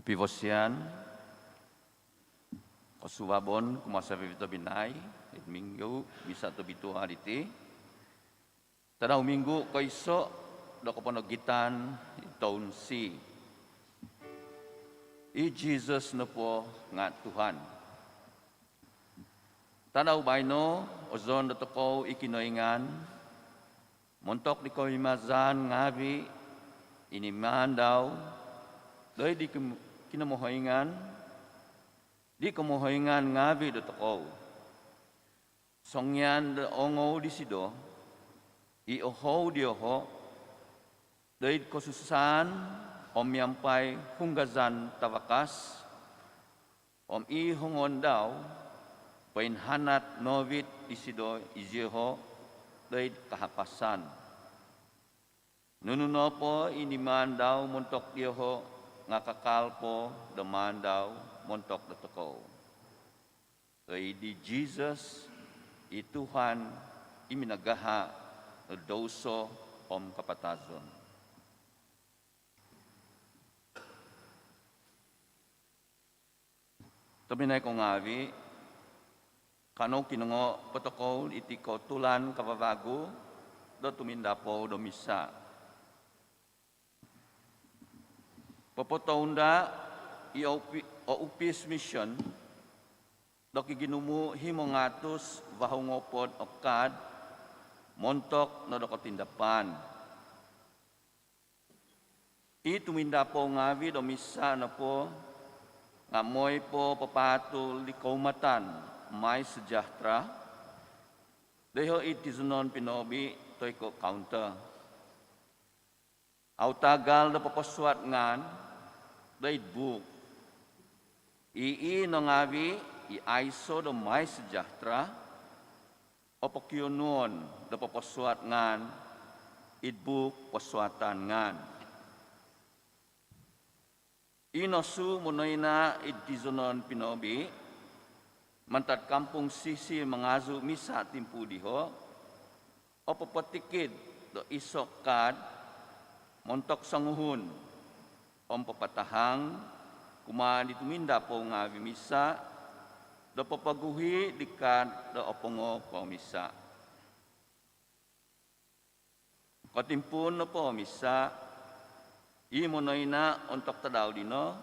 Pivosian, Kosubabon, kumasa vivito binay, minggu bisa to bitu hariti. Tadaw minggu ko iso do ko panogitan itaon si. I Jesus na po nga Tuhan. Tadaw bayno, ozon do ko ikinoingan, montok di ko imazan ngabi, iniman daw, doy di kinamohoingan, di kamohoingan ngabi do ko. Songyan do ongo di sido, ioho di oho, doy kosusan, om yampay hunggazan tawakas, om ihongon daw, painhanat novit isido iziho, doy kahapasan. Nununo po iniman daw montok diho, nga kakalpo daman daw montok na toko. Kay di Jesus, i Tuhan, iminagaha na doso om kapatazon. Taminay ko ngawi, kano kinungo protokol iti ko tulan kababago, do tuminda po do misa. Papotaunda iopis mission doki ginumu himongatus vahungopod okad montok no doko tindapan. I tuminda po ngawi do misa na po ngamoy po papatul di kaumatan may sejahtera. Deho iti zunon pinobi toy ko counter. Au tagal na papaswat ngan daid book. No ngawi iaiso do may sejahtera o pakyunon do papaswat ngan idbook paswatan ngan. Inosu munoyna idizonon pinobi mantat kampung sisi mengazu misa timpu diho o papatikid do isokad montok sanguhun om papatahang kuma dituminda po nga misa do papaguhi dikat do opongo po misa. Kotimpun no po misa imonoy na ontok tadaw dino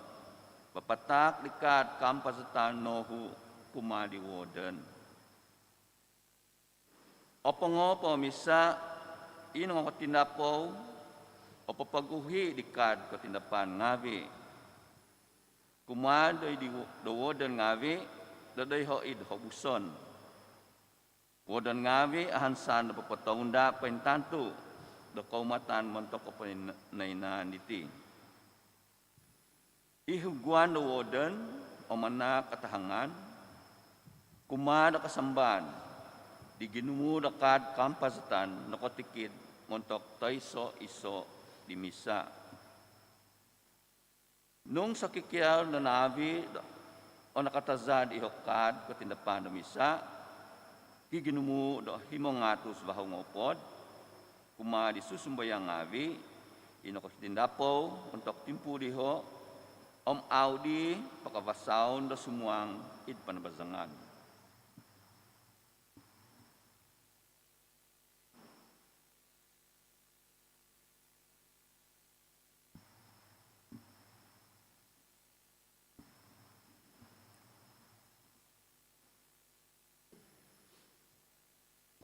papatak dikat kampasatan nohu kuma diwoden. Opongo po misa ino kotinda po o papaguhi dikat ko tindapan ngawi. Kumadoy di dowodan ngawi, daday ho id hobuson. Wodan ngawi ahansan do papataunda pentantu do kaumatan montok ko naina niti. Ihuguan do wodan o mana katahangan, kumada kasamban, di ginumu dekat kampasatan nakotikid montok taiso iso di misa. Nung sakikiyaw na nabi o nakatazad ihokad ko tindapan do misa, giginumu do himongatus bahungopod, kuma di susumbayang ngawi, inokos tindapo untuk timpu diho, om audi pakabasaon do sumuang id panabazangan.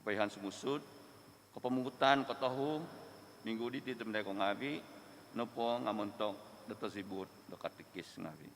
Paihan sumusud, kapamungutan katahu, minggu di temday ko ngabi, no po ngamontok dato sibut do katikis ngabi.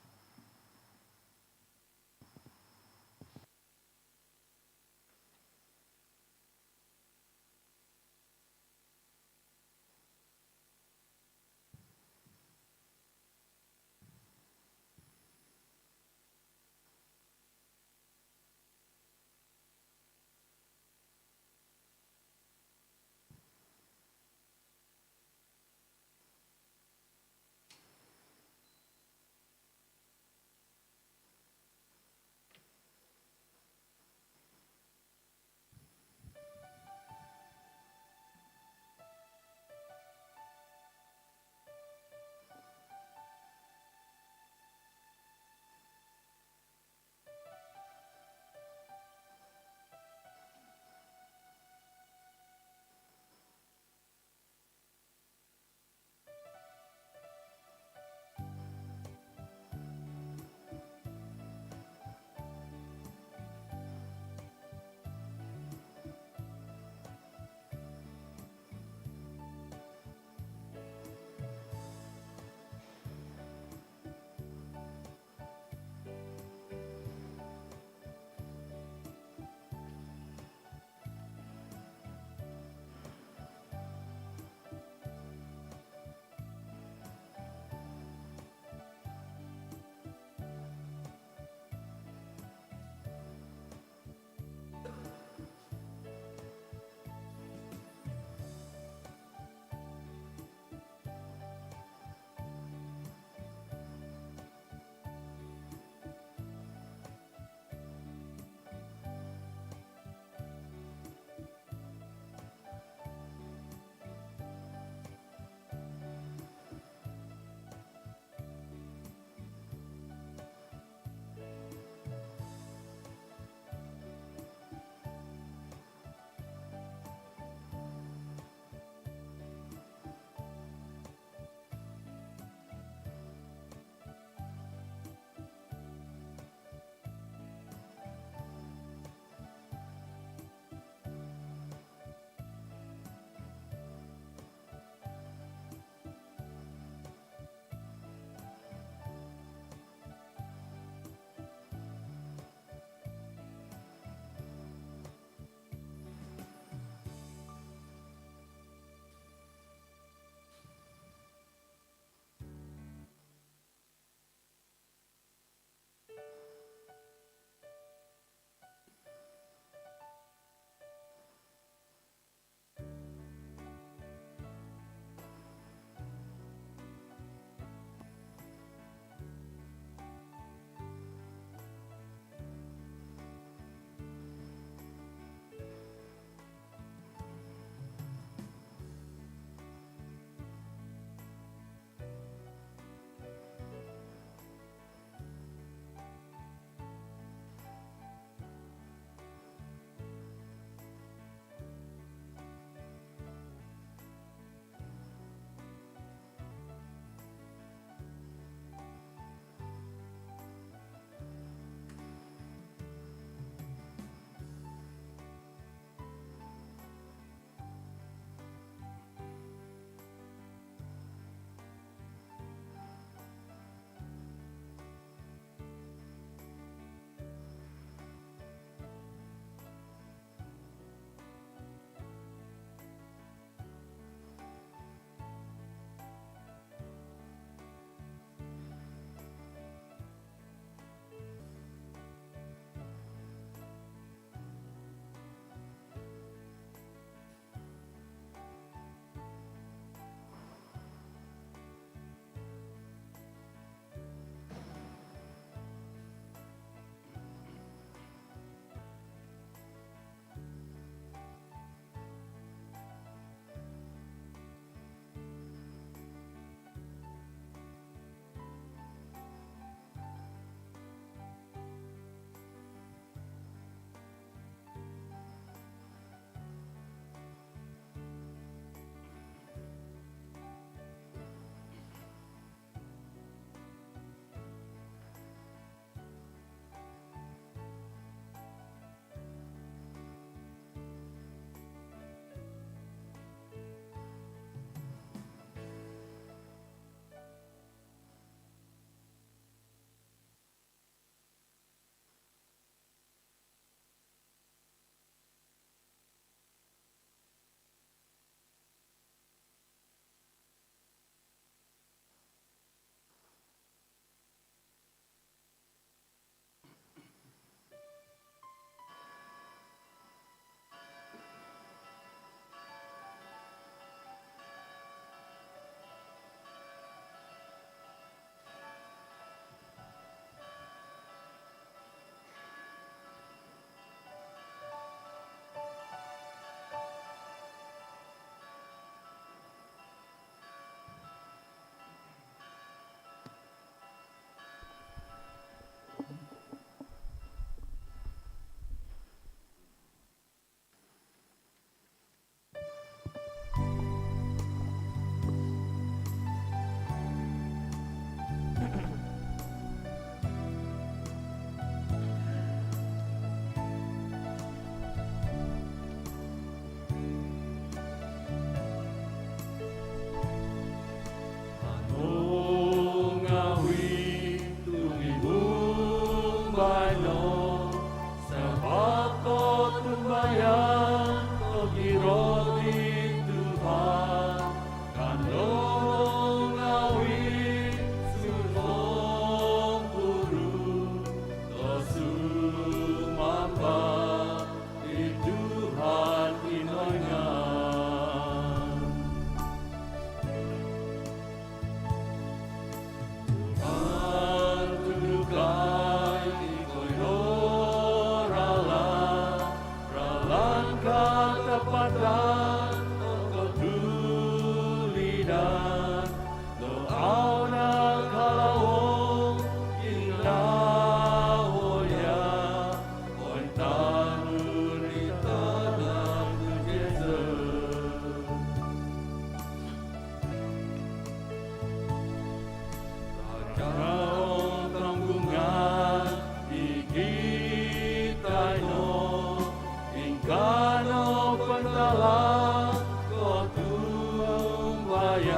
Ikano pantala ko tumbayan,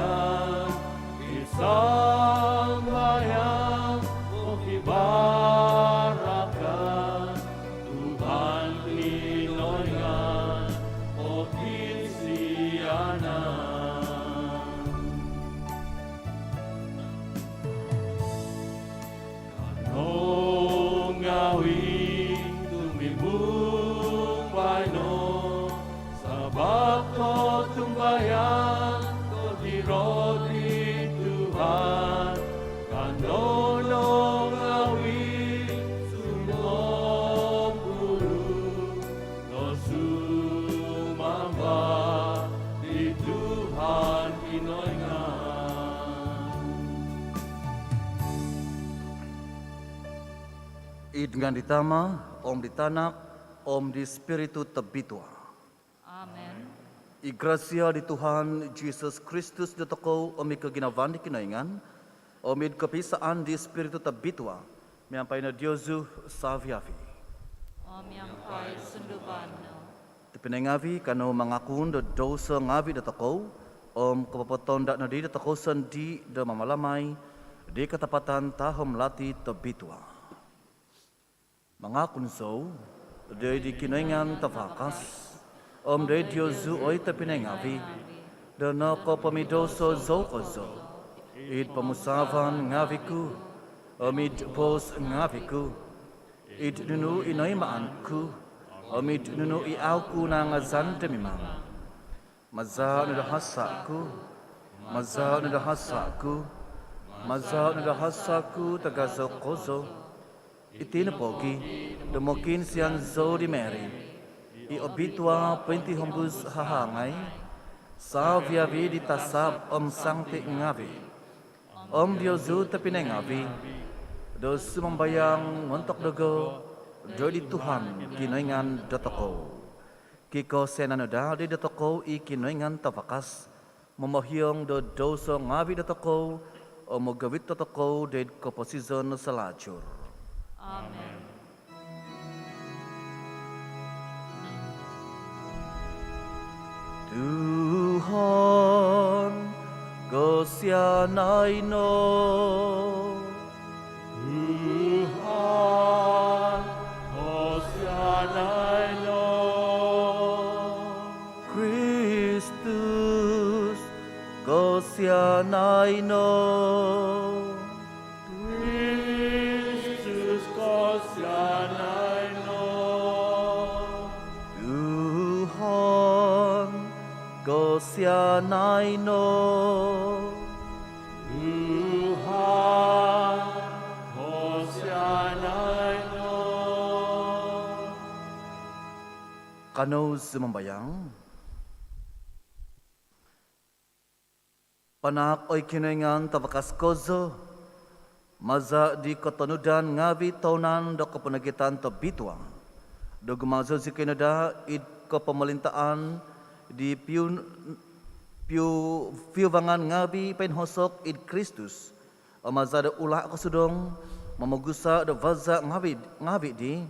isang bayan mo hibarakan, Tuhan Pinoyngan o Pinsianan. Kanong ngawing tumibong baino, sa bako tumbayan ko dirodi Tuhan, kanong ngawing sumopuru, no sumamba di Tuhan Pinoyngan. Idngan ditama, Om ditanak, Om di Spiritu Tabitwa. Amen. Igracia di Tuhan Jesus Kristus di toko Om ikaginawan di kinaingan, Om kapisaan di Spiritu Tabitwa, miampay na Diyosu saviavi. Om yang pai sundubano. Tipinengavi kano mangakun do dosa ngavi di toko, Om kapapatonda na di toko sendi do mamalamay, di ketapatan tahom lati Tabitwa. Mangakun so, day di kinaingan tafakas, Om day Diyosu oy tapinengavi, dana ko pamidoso zo kozo, id pamusavan ngaviku, omid bos ngaviku, id nunu inoy maanku, omid nunu iauku na ngazan demimang. Maza nadahasaku, maza nadahasaku, maza nadahasaku tagazo kozo, itinapogi, dumokin siyan zo di Mary, iobitwa penti hombus hahangay, sa viavi di tasab Om sangti ngavi, Om Diyosu tapinengavi, do sumambayang montok dogo, do di Tuhan kinoingan dotoko. Kiko senanoda di dotoko i kinoingan tafakas, memohyong do doso ngavi dotoko, o mogawit dotoko de koposizon selacur. Amen. Tuhan gosyanay no, Tuhan, Hosianay no. Kristus gosyanay no, Kristus Hosianay no. Tuhan gosyanay no, Tuhan, Hosianay no. kano sumambayang. Panak oy kinoingan tabakas kozo, maza di kotonudan ngavi taunan do kepenagitan Tabitwa, do gumazo si kinada id kepemerintahan di piuvangan ngavi penhosok id Kristus, maza do ulah kesudong, memegusa do vaza ngavi di,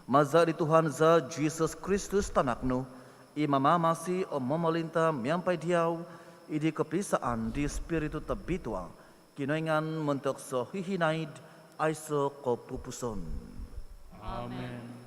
maza di Tuhan za Jesus Kristus tanaknu, imamamasi o memerintah miampai diau, idi kepisaan di Spiritu Tabitwa, kinoingan mentok so hihinaid aiso ko pupuson. Amen.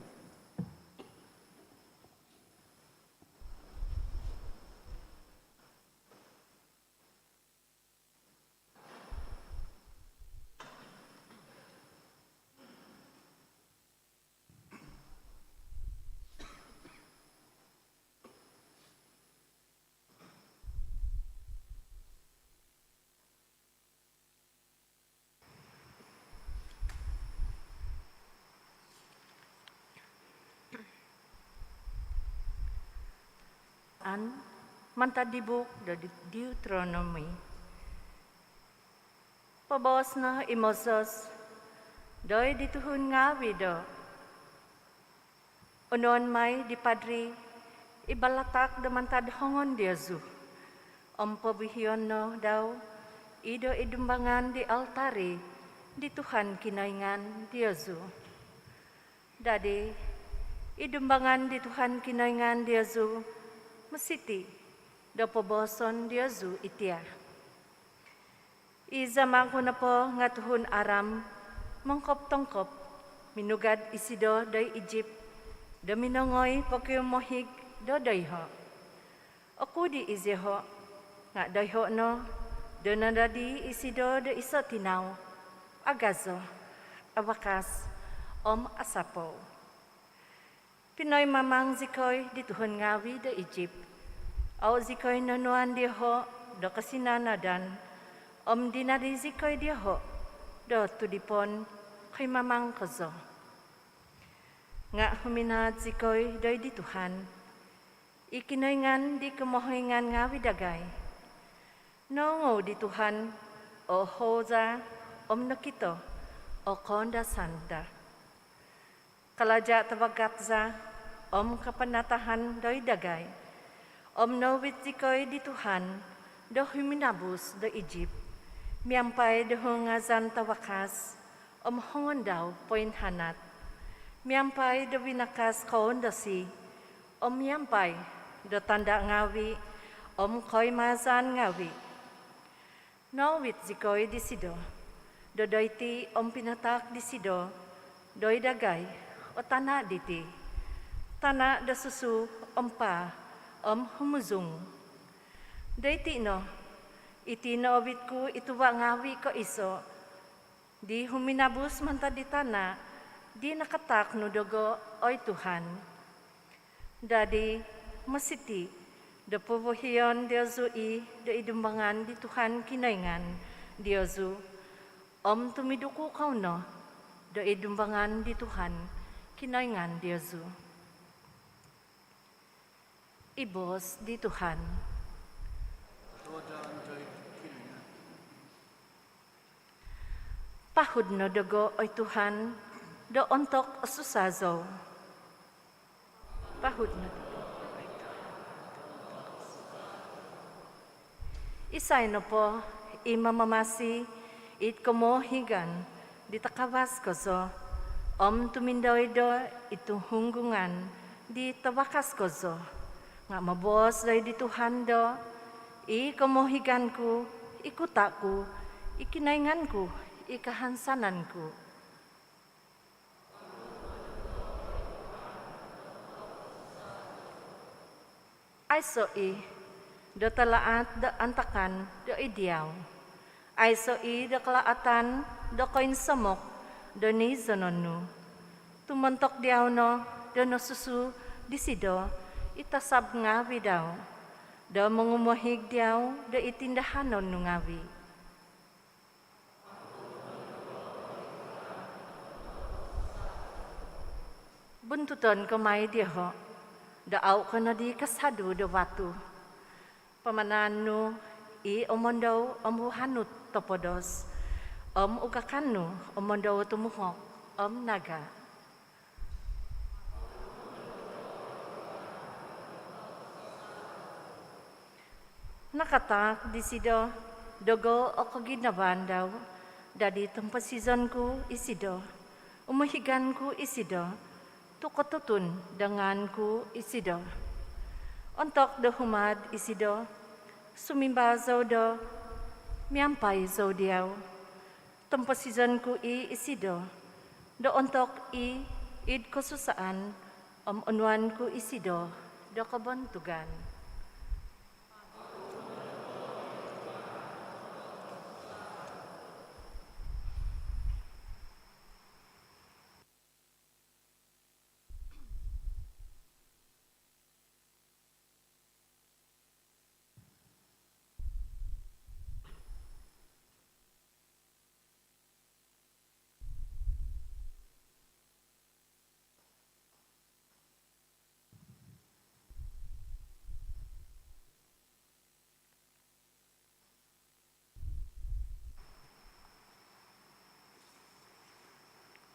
An mantadibuk dari Deuteronomy. Pabawas na imoses, doy dituhun ngawi do. Unon may di padri, ibalatak do mantad hongon Diyazu. Pabihiyon no daw, ido idumbangan di altari, di Tuhan kinaingan Diyazu. Dadi, idumbangan di Tuhan kinaingan Diazu, mesiti, da poboson Diazu itia. Izamang ko na po nga tuhun aram, mangkop tongkop, minugad isido day Egypt, da minongoy pagkiyumohig da dayho. Ako di iziho, nga dayho no, da nadadi isido da iso tinaw, agazo, awakas, asapo. Pinoy mamang zikoy di tuhun ngawi da Egypt, aw zikoy nanuan diho da kasinanadan, dinadi zikoy diho da tudipon kay mamang kazo. Nga huminat zikoy day di Tuhan, ikinoyngan di kemohingan ngawi dagay. Nongo di Tuhan, o hoza, nakito, o konda sanda. Kalaja tabagatza, kapanatahan day dagay. Nawit zikoy di Tuhan, do huminabus do Egypt. Miampay do hungazan tawakas, hongon daw poin hanat. Miampay do winakas kaon do si, miampay do tanda ngawi, koy mazan ngawi. Nawit zikoy di sido, do doyti pinatak di sido, doy dagay, o tana diti. Tana da susu, humuzung. Doyti no, iti naobit ko ituwa ngawi ko iso, di huminabus manta di tana, di nakatak no dogo oy Tuhan. Dadi masiti, da pubuhiyon Diyozu da idumbangan di Tuhan kinaingan Diyozu, tumiduko kau no, da idumbangan di Tuhan kinaingan Diyozu. Ibos di Tuhan. Pahud no dogo oy Tuhan, do ontok susazo. Pahud no dogo oy Tuhan. Isay no po, imamamasi, it komohigan, di takawas ko so, tumindaw do ituhunggungan, di tawakas ko so. Nga mabos day di Tuhan do, komohigan ko, ikutaku, ikinaingan ko, ikahansanan ko. Ay so do talaat do antakan do idiyaw. Ay so do kalaatan do koin samok do ni zononu. Tumontok diyaw no do no susu disido itasab ngawi daw. Do mangumuhig diyaw do itindahanon no ngawi. Buntuton kamay diho, daaw ka na di kasado do watu. Pamanano, omondaw amuhanut topodos, ukakano, omondaw tumuhok, naga. Nakatak di sido, dogo o kaginaban daw, dadi tempasizan ko isido, umahigan ko isido, tukotutun dengan ku isido. Ontok do humad isido, sumimba do, miampay diaw. Tempasizan ku isido, do ontok id kosusaan, unwan ku isido, do kabantugan.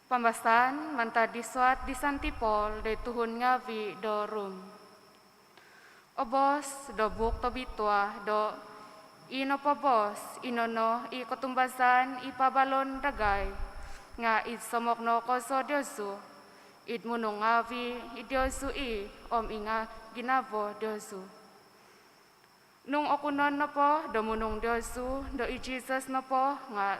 Pambasan manta disuat di Santipol de tuhun ngawi do rum. Obos do buk to bitwa do ino pabos inono i kotumbasan i pabalon dagay nga i somok no koso diosu id munong ngavi idiosu om inga ginavo diosu. Nung okunon na po, do munong diosu, do i Jesus na po, nga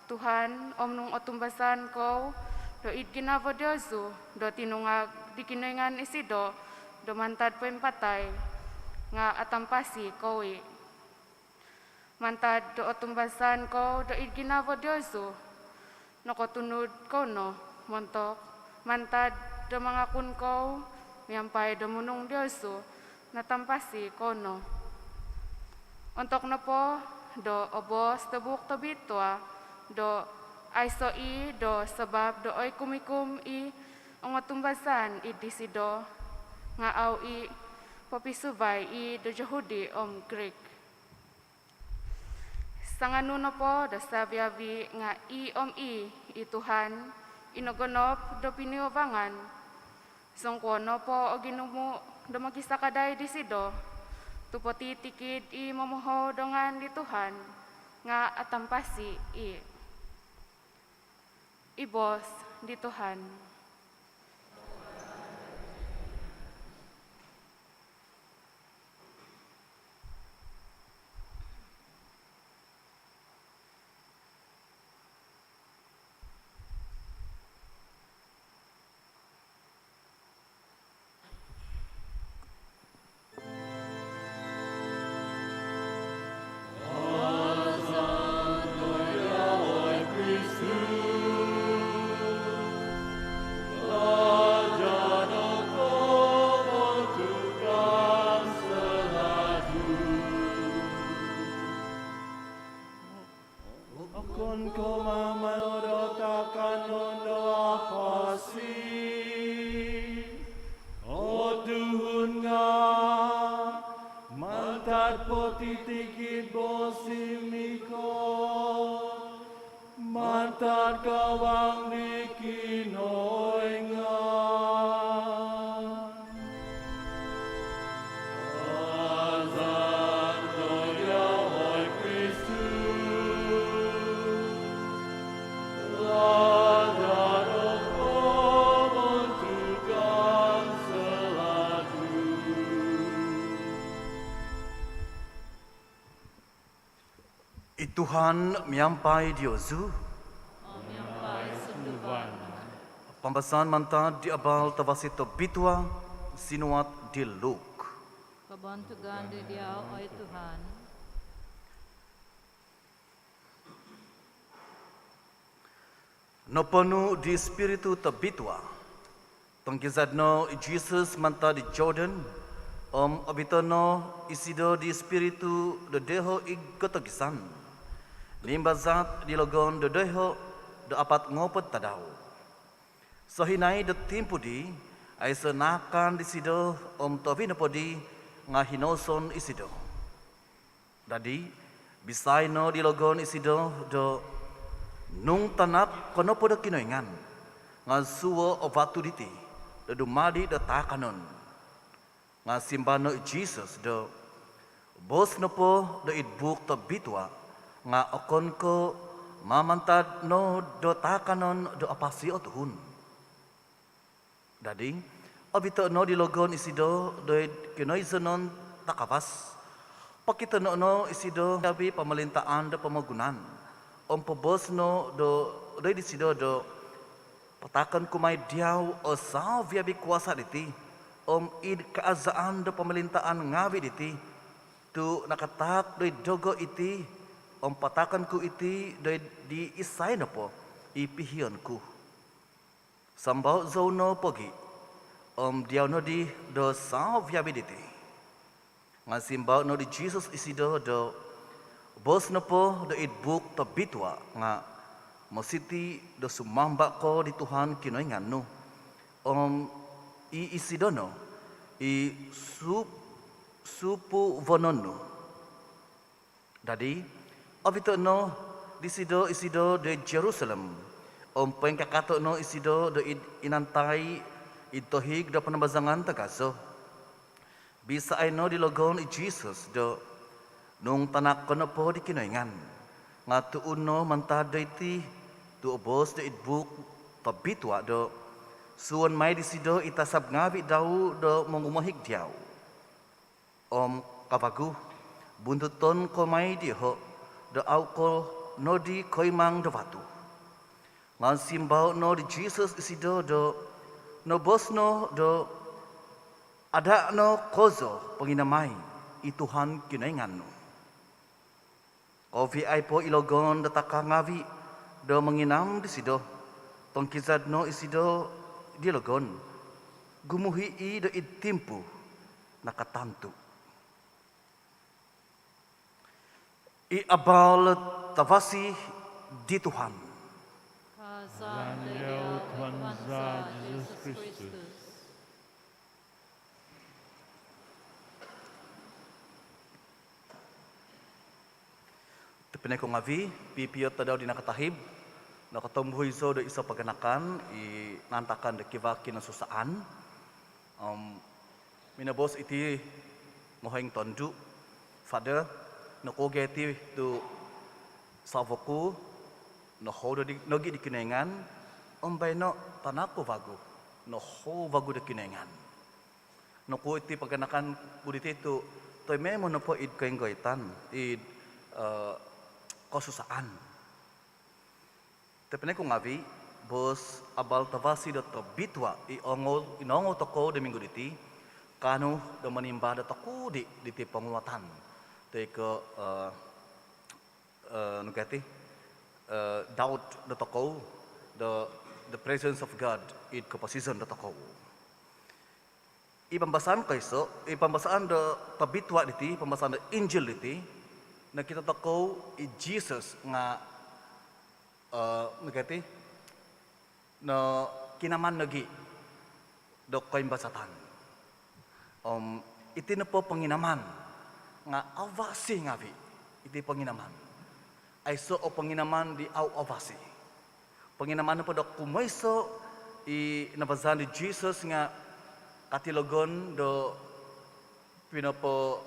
Tuhan, nung otumbasan ko, do id ginavo diosu, do tinungag di kinoyngan isido, do mantad po patay, nga atampasi kowi. Mantad do otumbasan ko, do id ginavo diosu, no kotunod ko no, montok, mantad do mga kun ko, miyampay do munong diosu, natampasi ko no. Untuk na po, do obos, do buk, do bitwa, do ay so do sabab, do oy kumikum ang matumbasan, disido, nga aw papisubay, do Jehudi, Greek. Sa nganuno po, do sabiabi, nga Tuhan, inogonop, do piniubangan, sungkono po, o ginumu, do magisakaday disido, tupoti tikid mamuho dongan di Tuhan nga atampasi ibos di Tuhan. Tuhan miampai diosu, pambasan mantad di abal tavasito bitwa, sinuat di luk. Kabantugan di diaw, oy Tuhan. No penuh di spiritu tabitwa, tongkizadno Jesus mantad di Jordan, abitono isido di spiritu de deho iggotogisan. Limbazat di logon do deho do apat ngopet tadau. Sohinai do timpu di ay senakan di sido tovino podi ngahinoson isido. Dadi bisay no di logon isido do nung tanap kono podo kinoingan nga suwo ovatu diti do dumadi do takanon nga simbano Jesus do bos no po do idbuk to bitwa nga okon ko mamantad no do takanon do apasi o tuhun. Dadi, abito no di logon isido do kinoisonon takapas. Pakita no isido gabi pamalintaan do pamagunan. Pobos no do disido do patakan kumay diaw o sa viabi kuasa diti. Id kaazaan do pamalintaan ngawi diti. Tu nakatak do dogo iti. Patakan ku iti di isay na po, ipihiyon ku. Sambaw zono pogi, diyaw no di do sa viabiditi. Nga simbaw no di Jesus isido do, bos na po do idbuk to bitwa, nga mositi do sumamba ko di Tuhan kinoingan no. Isido no, supu vonon no. Dadi, abito no disido isido de Jerusalem. Pengkakato no isido do inantay itohig do panabazangan tagaso. Bisa ay no dilogon i Jesus do nung tanak kono po di kinoingan. Nga tuun no mantado iti do obos do idbuk pabitwa do suan mai di sido ita sab ngavi dau do mengumahik diau. Om kapagu buntuton ko mai di ho do au ko nodi koimang do watu. Ngan simbau no di Jesus isido do no bosno do ada no kozo penginamai i Tuhan kinaingan no. Ovi ai po ilogon dataka ngavi do menginam di sido tongkizad no isido di logon gumuhi i do itimpu nakatantu. I abal tavasi di Tuhan. Kasam dari Daniel Tuhan Kwanza Yesus Jesus Kristus. Kristus. Tepene ko ngavi pipio tadau di nakatahib nakatombuhi zo do isa paganakan i nantakan de kivaki na susaan. Minabos iti ngoheng tondu Father nakogeti do savoku no hodo di nogi di kinengan ombay no tanako vago no ho vago di kinengan no ko iti paganakan buditi to toy memo no po id kainggoitan id kosusaan tepene ko ngavi bos abal tavasi do bitwa i ongol inongo toko de minggu diti kanu do menimba do toko di diti penguatan te ko nugati doubt the toko the presence of God in composition the toko. Ipambasan kaiso ipambasan the pabitwa diti pambasan the Injil diti na kita toko i Jesus nga nugati no kinaman nagi do kaimbasatan. Iti na po panginaman nga avasi ngavi iti panginaman. Ay so o panginaman di au avasi. Panginaman na po do kumaiso i nabazan di Jesus nga katilogon do pinapo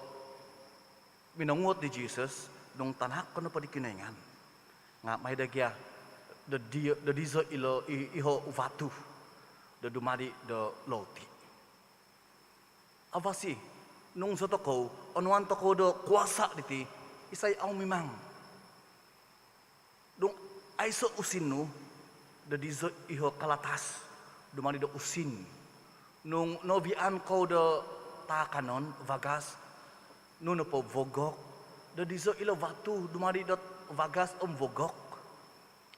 minangut di Jesus dong tanak ko na po di kinaingan. Nga may dagya do dizo ilo iho uvatu do dumadi do loti. Avasi nung soto ko onuan to ko do kuasa diti isay au mimang. Dong aiso usinu da dizo iho kalatas dumani do usin nung novian ko do takanon vagas nuno po vogok da dizo ilo vatu dumani do vagas vogok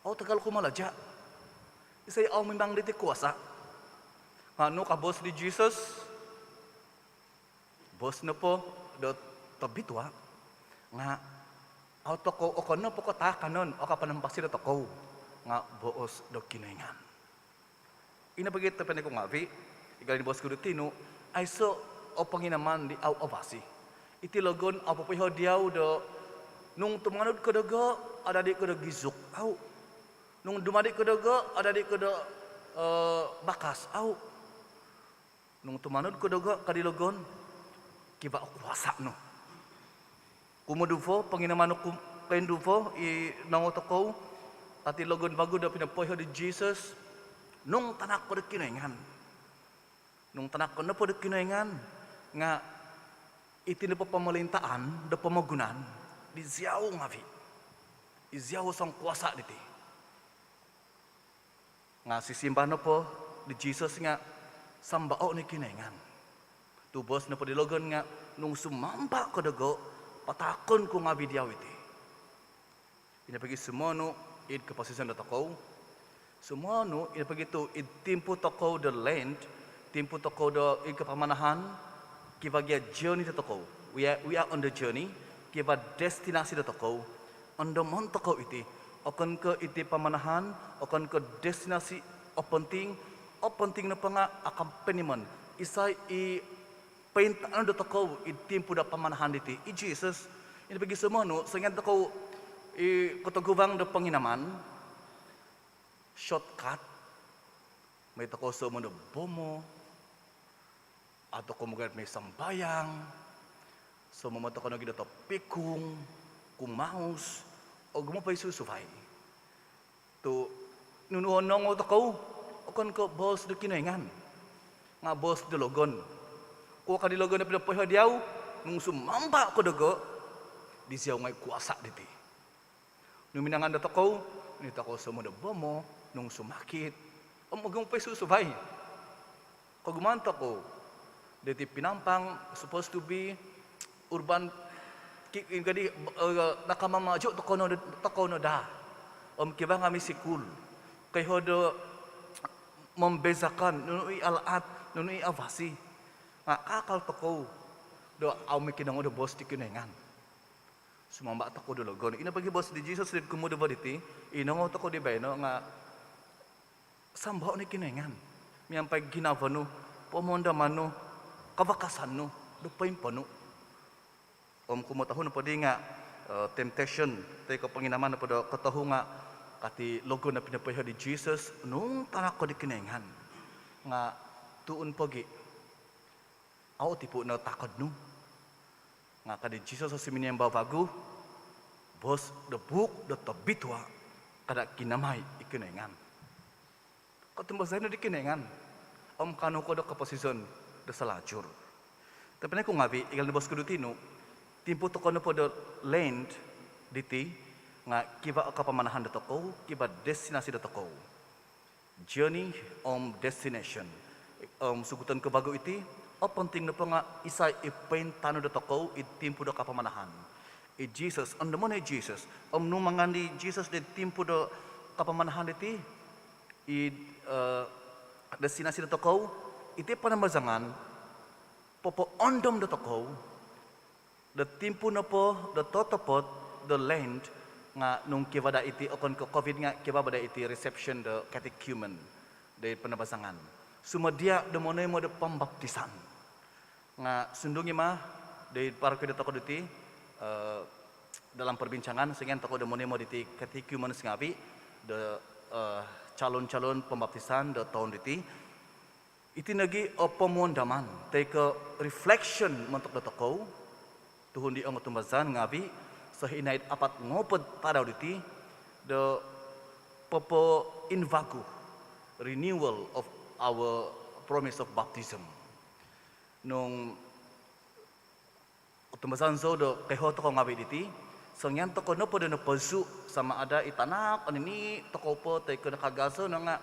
au tagal ko malaja isay au mimbang diti kuasa ngano ka bos di Jesus bos na po do tabitwa nga auto ko o kono po ko takanon o kapanampasi do toko nga boos do kinaingan. Ina bagit tapene ko ngavi igalin bos ko dutino ay so o panginaman di au avasi. Iti logon apo piho diaw do nung tumanod ko dogo ada di ko do gizuk au. Nung dumadi ko dogo ada di ko do bakas au. Nung tumanod ko dogo kadilogon kiba kuasa no. Kumudufo panginaman ko pendufo i nangotoko ati logon bago da pinapoyo di Jesus nung tanak ko de kinaingan nung tanak ko na po de kinaingan nga iti na po pamalintaan da pamagunan di ziyaw ngavi i ziyaw sang kuasa diti nga sisimba na po di Jesus nga sambao ni kinaingan tubos na po di logon nga nung sumamba ko dago patakon ko nga bidyaw iti. Inapagi sumono id kapasisan na takaw. Sumono inapagi ito id timpo takaw the land, timpo takaw the id kapamanahan, kibagya journey na takaw. We are on the journey, kiba destinasi na takaw. On the mount takaw iti. Okan ka iti pamanahan, okan ka destinasi openting na pa nga akampaniman. Isay paint ano dato ko itimpo da pamanahan diti i Jesus ini bagi semua no sangat ko kotogubang da panginaman shortcut may tako sa mo bomo ato ko mga may sambayang so mamato ko nagida to pikung kumaus o gumapay susufay to nunuhon nang o tako o kon ko bos de kinengan. Nga bos de logon. Ko ka di logon na pinapoy diaw nung sumamba ko dago di siyaw ngay kuasa diti. Nung minangan dato ko, nito ko sa mga bomo nung sumakit. Magong pa susubay. Kagumanta ko, diti pinampang supposed to be urban kadi nakamamajo to kono da. Kiba nga misikul. Kay hodo membezakan nunui alat nunui avasi. Nga kakal to ko do aw mi kinang do bos ti kinengan. Sumamba to ko do logon. Ina bagi bos di Jesus did kumudo baditi. Inongo to ko di bayno nga sambaw ni kinengan. Miyampay ginavano pamonda mano kavakasan no do paimpano. Kumotahon po di nga temptation tayo ko panginaman na po do kataho nga kati logo na pinapayha di Jesus nung tanak ko di kinengan nga tuon pagi aw tipo na takod no nga kadi Jesus sa siminiyang babago bos the book the tabitwa kada kinamay ikinengan katumbasay na di kinengan kano ko do kaposisyon do salajur tapi na ko ngabi igal ni bos kudutino timpo to kono po do land diti nga kiba ka pamanahan dato ko kiba destinasi dato ko journey destination sugutan ko bago iti penting na po nga isa ipentano dato ko timpo do ka pamanahan Jesus on the money Jesus nung mangandi Jesus de timpo do ka pamanahan diti destinasi dato ko iti panamazangan popo ondom dato ko the timpo na po, the totopot, the land, nga nung kibada iti, okon ko COVID nga, kibada iti reception, the catechumen, the panabasangan. Sumadya, the monoy mo the pambaptisan. Nga sundungi ma, the parako dito ko diti, dalam perbincangan, sehingga tako the monoy mo diti catechumen singabi, the calon-calon pembaptisan, the tahun diti, iti nagi pemondaman, take a reflection mentok dito ko, tuhun di ang tumbazan ngabi sa hinait apat ngopod padaw diti the popo invagu renewal of our promise of baptism nung tumbazan so do keho to ko ngabi diti sangyan to ko no po do napasu sama ada itanak anini to ko po tay ko nakagaso nga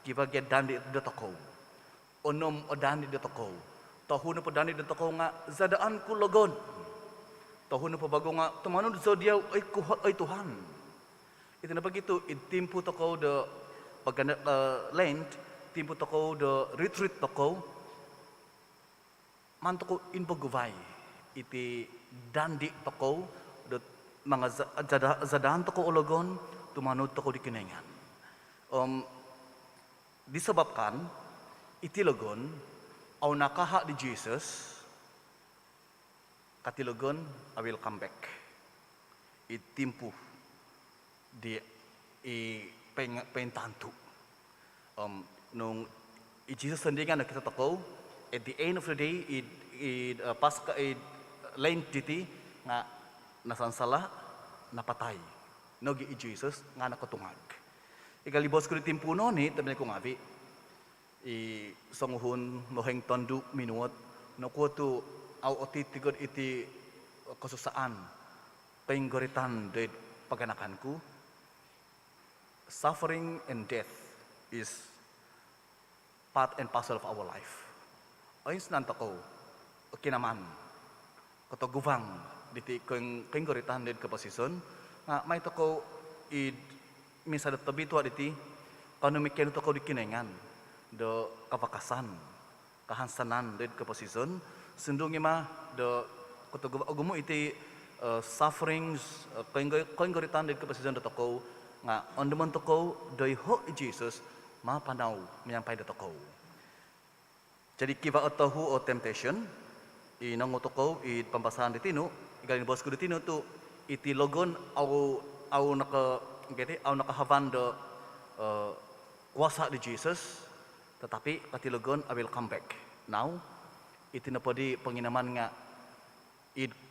kibagyan dandi do to ko onom odandi do to ko tahun po dandi do to ko nga zadaan ku logon tahun pa bago nga tumanod sa diyaw ay Tuhan. Ito na pagito timpo to ko the land timpo to ko the retreat to ko man to ko in paguvay iti dandi to ko the mga zadahan to ko ologon tumanod to ko di kinengan. Disebabkan iti logon aw nakaha di Jesus katilogon, I will come back. Itimpu di pentantu. Nung Jesus sendiri kan kita tahu, at the end of the day, Pasca lain diti nga nasansala napatay. Nogi Jesus nga nakatungag. Ikalibos ko timpu no ni tabi ko ngabi. Songuhun moheng tondu minuot no ko tu au otitigod iti kasusaan penggoritan de paganakanku suffering and death is part and parcel of our life. Ayun sinanta ko kinaman kataguvang diti penggoritan de kapasison nga may to ko misa da tabitwa diti kanu mikeno to ko dikinengan do kapakasan kahansanan de kapasison sundungi ma the kutugumo iti sufferings penggoritan di kapasidan datoko nga on the month ko doy ho Jesus mapanaw miyampay datoko. Jadi kiba otohu o temptation inang utoko it pambasahan ditino igalin bosku ditino tu iti logon au nakahavan the kuasa di Jesus tetapi kati logon I will come back now. Iti na po di panginaman nga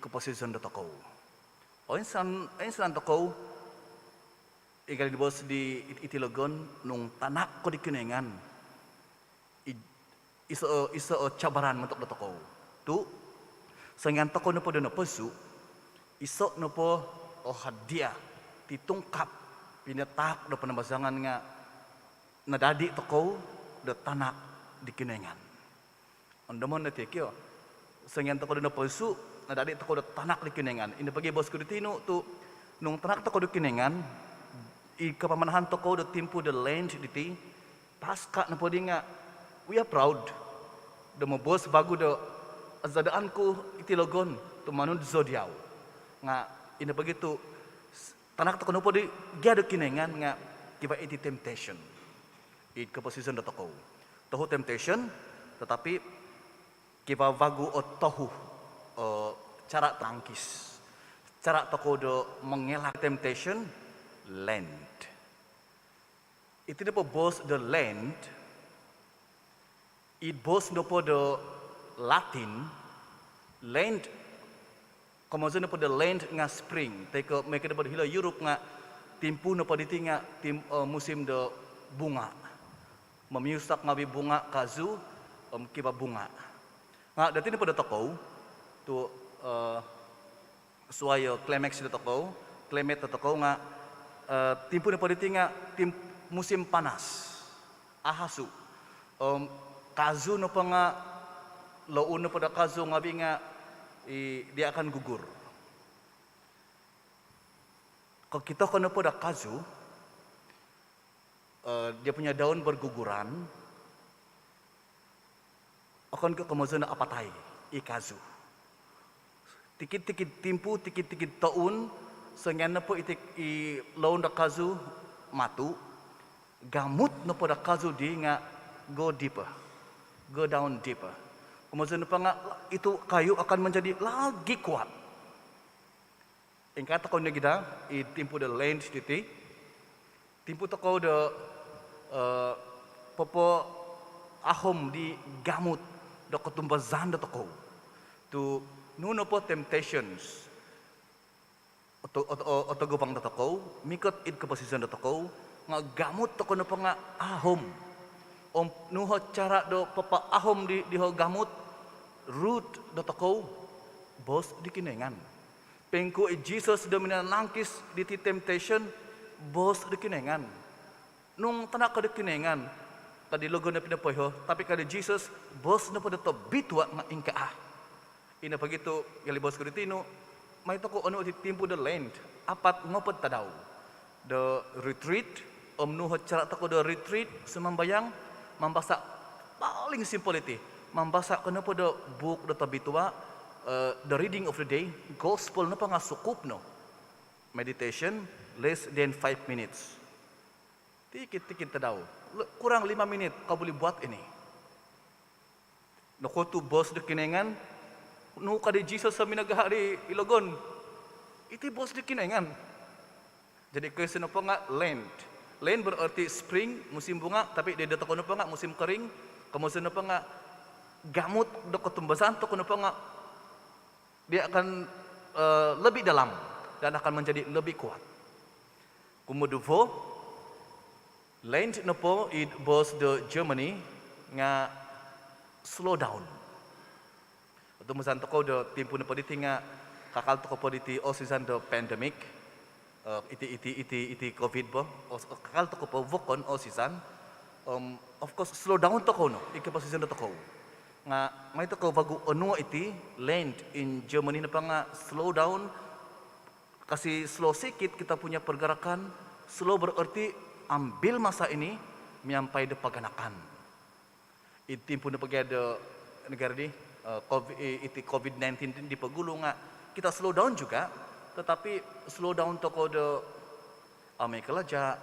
kapasisyon dato ko. O insan dato ko, igali bos di itilogon nung tanak ko di kinengan, isa cabaran untuk toko. Tu sengan toko nopo do nopo su isok nopo hadiah ditungkap pinatak do penambasangan nga nadadi toko do tanak dikinengan. Andamon na tikyo sengan toko do nopo su nadadi toko do tanak dikinengan. Ina pagi bosku ditino tu nung tanak toko dikinengan I kapamanahan toko do timpu the land diti pasca nopo di nga we are proud do mo bos bagu do azadaanku iti logon tu manun zodiaw nga ina begitu tanak toko nopo di giado kinengan nga kiba iti temptation it kaposition do toko tohu temptation tetapi kiba bagu o tohu cara tangkis cara toko do mengelak temptation land itu nopo bos the land it bos nopo the Latin land komozo nopo the land nga spring teko make nopo hila Europe nga timpu nopo ditinga musim de bunga memiusak ngabi bunga kazu kiba bunga nga dati nopo de toko tu suayo climax de toko climate de toko nga timpu nopo ditinga musim panas ahasu kazu nopo nga laun nopo da kazu ngabi nga dia akan gugur. Kalau kita kena pada kazu, dia punya daun berguguran, akan ke kemazana apatai kazu. Tikit-tikit timpu, tikit-tikit tahun, sengen nopo itik laun da kazu matu, gamut nopo da kazu di nga go deeper, go down deeper. Kemudian nga itu kayu akan menjadi lagi kuat. Ingkata kau negida, timpu the land titi, timpu toko the popo ahom di gamut do ketumbazan do toko. Tu nuno po temptations. Oto gopang do toko, mikot it keposisian do toko, nga gamut toko no nga ahom. Nuho cara do papa ahom di ho gamut root do toko bos dikinengan pengko Jesus do minanangkis di temptation bos dikinengan nung tanak ka dikinengan kadi logo na pinapoy tapi kadi Jesus bos na pada to bitwa nga ingka ina pagito gali bos ko ditino may toko ano ti timpo the land apat ngopod tadaw the retreat nuho cara toko the retreat sumambayang mambasa paling simple iti mambasa kena pada book do tabitua the reading of the day gospel na pa nga sukup no meditation less than 5 minutes tikit-tikit tadaw kurang 5 menit kau boleh buat ini nako tu bos de kinengan no kadi Jesus sa minagahari ilogon iti bos de kinengan jadi question pa nga land berarti spring, musim bunga, tapi dia datang kono pa nga musim kering, kemudian pa nga gamut do ketumbasan to kono pa nga dia akan lebih dalam dan akan menjadi lebih kuat. Kemudian land no po it bos de Germany nga slow down. Atau musan to ko do timpu no po ditinga kakal to ko po diti season do pandemic. Iti COVID po, kakal to ko po vokon o season, of course slow down to ko no, ikapasisan to ko. Nga may to ko bago ano iti land in Germany na pa nga slow down, kasi slow sikit kita punya pergerakan, slow berarti ambil masa ini miampai de paganakan. Iti pun na pagada negara di COVID-19 di pagulo nga kita slow down juga. Tetapi slow down toko de Amerika laja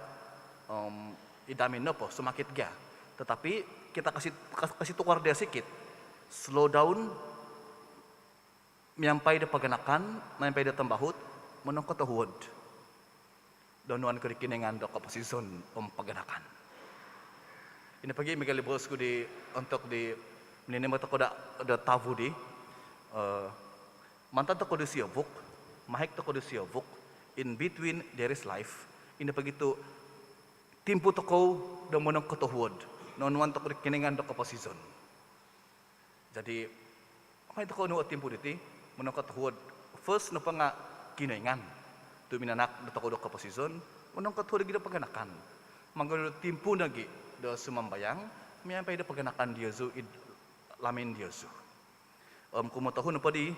idamin no po sumakit ga. Tetapi kita kasih tukar dia sikit. Slow down miampai de paganakan, miampai de tambahut menong katahuod. Donuan kerikinengan do kaposison paganakan. Ini pagi migali bosku di untuk di menenema toko da tavu di mantan toko di siabuk. Mahek toko do siovuk, in between there is life. Ina pagitu timpu toko do monong kotohuod, nonuan toko kinengan do kaposison. Jadi apa itu kau nuat timpu diti menangkat huad first no panga kinaingan tu minanak do toko do kaposison menangkat huad gida paganakan manggal timpu nagi do sumambayang miampai do paganakan Diosu id lamin Diosu kumo tahu no di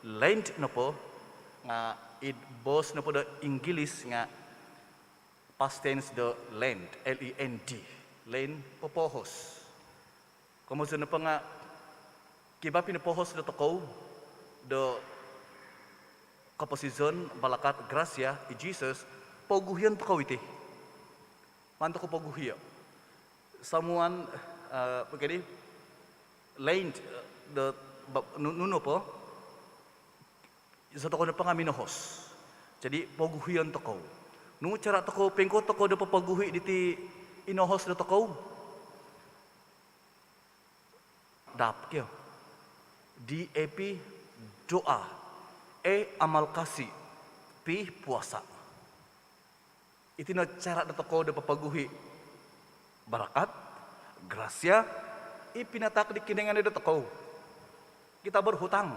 Lent no po nga id bos no po do Inggilis nga past tense do Lent Lend Lent popohos kumo no pa nga kiba pinapohos do toko do kaposison balakat gracia i Jesus poguhian toko iti manto ko poguhiya someone pagkadi Lent the nuno po sa toko na pangaminuhos jadi poguhian toko nung cara toko pengko toko do papaguhi diti inohos do toko dap kyo DAP doa amal kasih P puasa itu na cara do toko do papaguhi barakat gracia ipinatak di kinengan do toko kita berhutang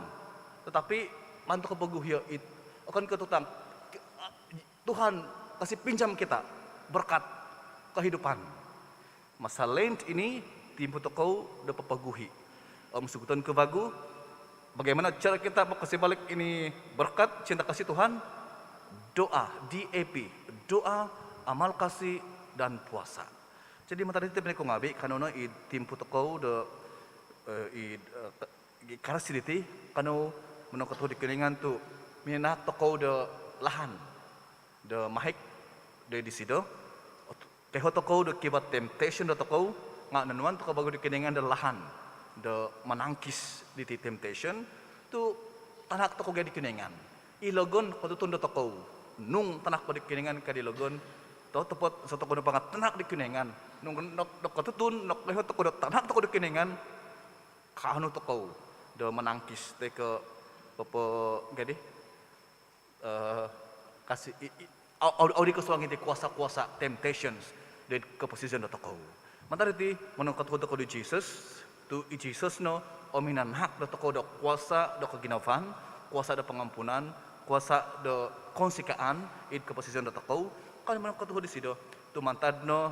tetapi mantu kepaguhya it akan ketutang Tuhan kasih pinjam kita berkat kehidupan masa Lent ini timpu toko do papaguhi sugutan ke bagu bagaimana cara kita kasih balik ini berkat cinta kasih Tuhan doa DAP doa amal kasih dan puasa jadi mata dite ko ngabi kanona i timpu toko do karasiditi kanu menokot di keningan tu minak toko do lahan do mahik de di sido keho toko do kibat temptation do toko nga nanuan toko bago di keningan do lahan do manangkis di temptation tu tanak toko ga di keningan ilogon patutun do toko nung tanak pa di keningan ka di logon to tepot sa toko do pangat tanak di keningan nung nok patutun nok keho toko do tanak toko di keningan kaanu toko do manangkis te ke popo gadi kasih audi kesuang itu kuasa-kuasa temptations dan keposisian do toko mantari ti menungkat toko di Jesus tu i Jesus no ominan hak do toko do kuasa do keginavan kuasa do pengampunan kuasa do konsikaan it keposisian do toko kan menungkat toko di sido tu mantad no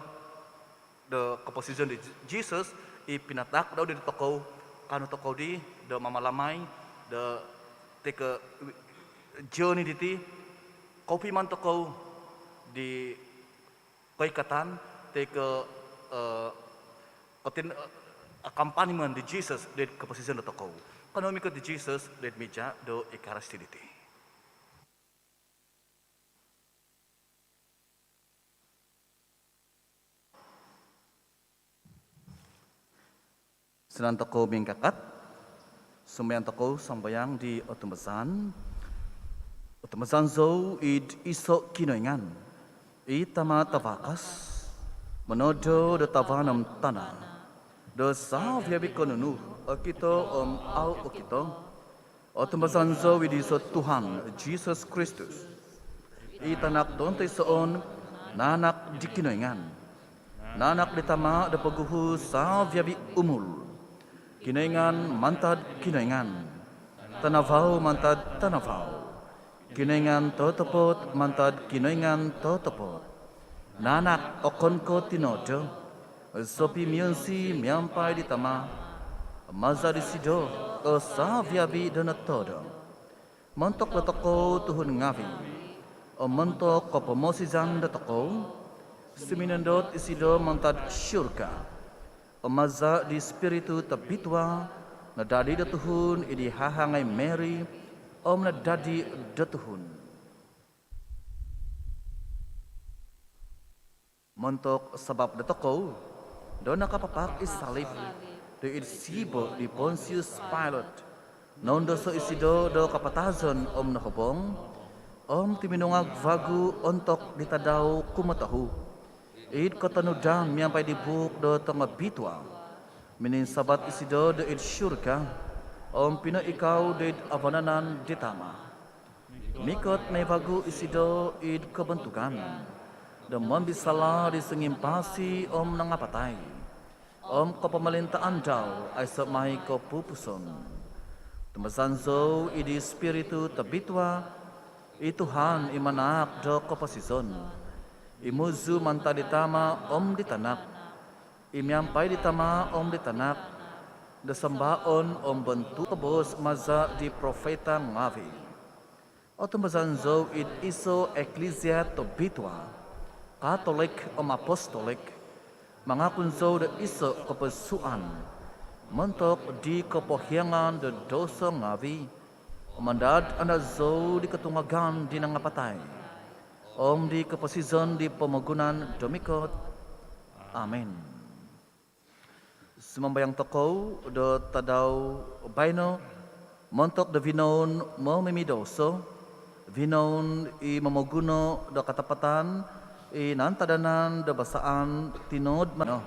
do keposisian di Jesus i pinatak do di toko kanu toko di do mamalamay do teke journey diti kopi man toko di kaikatan teke kotin accompaniment di Jesus di keposisian do toko kanu mikot di Jesus di meja do Eucharisty diti Senan toko bingkakat, sumbayang toko sambayang di otumasan zo id isok kinoingan, itama tawakas, menodo do tavanam tanah, do savyabi konunu, okito au okito, otumasan zo id isok Tuhan, Jesus Kristus, itanak donte soon, nanak di kinoingan, nanak ditama do paguhu savyabi umul, kinaingan mantad kinaingan, tanavau mantad tanavau, kinaingan totopot mantad kinaingan totopot, nanak okon ko tinodo, sopi miansi miampai ditama, mazari sido o savyabi donatodo, montok letoko tuhun ngavi, o montok ko pomosizan datoko, seminandot isido mantad syurga. Maza di spiritu tabitwa na dadi datuhun idi hahangai Mary na dadi datuhun montok sabab datoko do nakapapak isalib do idsibo di Pontius Pilate nondo so isido do kapatazon nahobong timinungag vagu ontok ditadaw kumatahu id kotanudang miyampai di buk do tanga bitwa minin sabat isido do id syurga pino ikaw do id avananan ditama mikot na vagu isido id kebentukan do mambisala di sengimpasi nangapatay Om kapamalintaan daw ay sa mahi ko pupuson. Tumasanzo idi spiritu tabitwa, ituhan imanak do kapasison. Imuzu mantaditama om ditanak, imyampay ditama om ditanak, dasambaon om bentu kebos maza di profeta ngavi. O tumasanzo id iso eklesia tabitwa, katolik om apostolik, mga kunso da iso kepesuan, mentok di kepohyangan da dosa ngavi, mandad anda zo di ketungagan di nangapatay, om di keposizon di pemagunan domikot, amin. Semambayang toko da tadaw baino, mentok da vinon memimidoso, vinon i memaguno da katapatan, nantadanan da basaan tinod mano.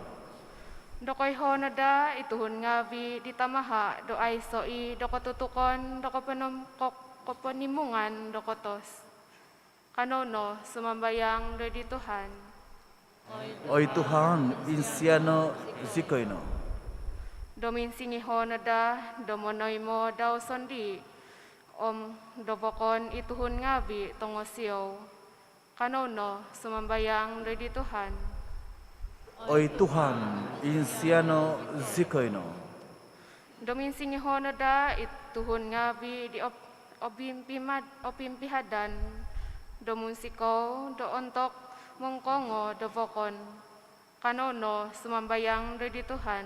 Do koy honada ituhun ngavi ditamaha do ay soi do katutukon do kapanimungan do kotos. Kanono sumambayang do di Tuhan. Oy Tuhan, insiano zikoino. Domin singi honada do monoy mo daw sondi. Do bokon ituhun ngavi tongosio. Kanono sumambayang do di Tuhan. Oy Tuhan, insiano zikoino. Domin singi honada ituhun ngavi di opimpihadan do musiko do ontok mongkongo do bokon. Kanono sumambayang do di Tuhan.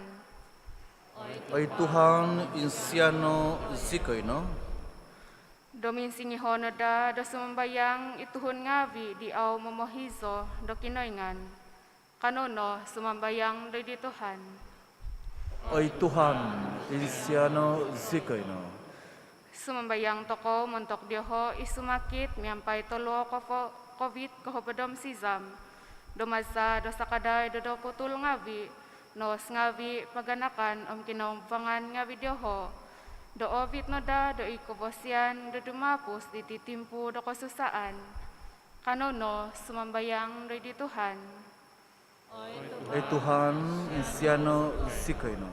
Oy Tuhan, insiano zikoino. Domin singi honada do sumambayang ituhun ngavi di au momohizo do kinoingan. Kanono sumambayang do di Tuhan. Oy Tuhan, insiano zikoino. Sumambayang toko montok dioho isumakit miampay tolo COVID kohobadom sizam. Domaza do sakaday do kutul ngavi. Nos ngavi paganakan kinaupangan ngavi dioho. Do ovit no da do ikobosian do dumapus di titimpu do kesusaan. Kanono sumambayang do di Tuhan. Oy Tuhan, insiano zikoino.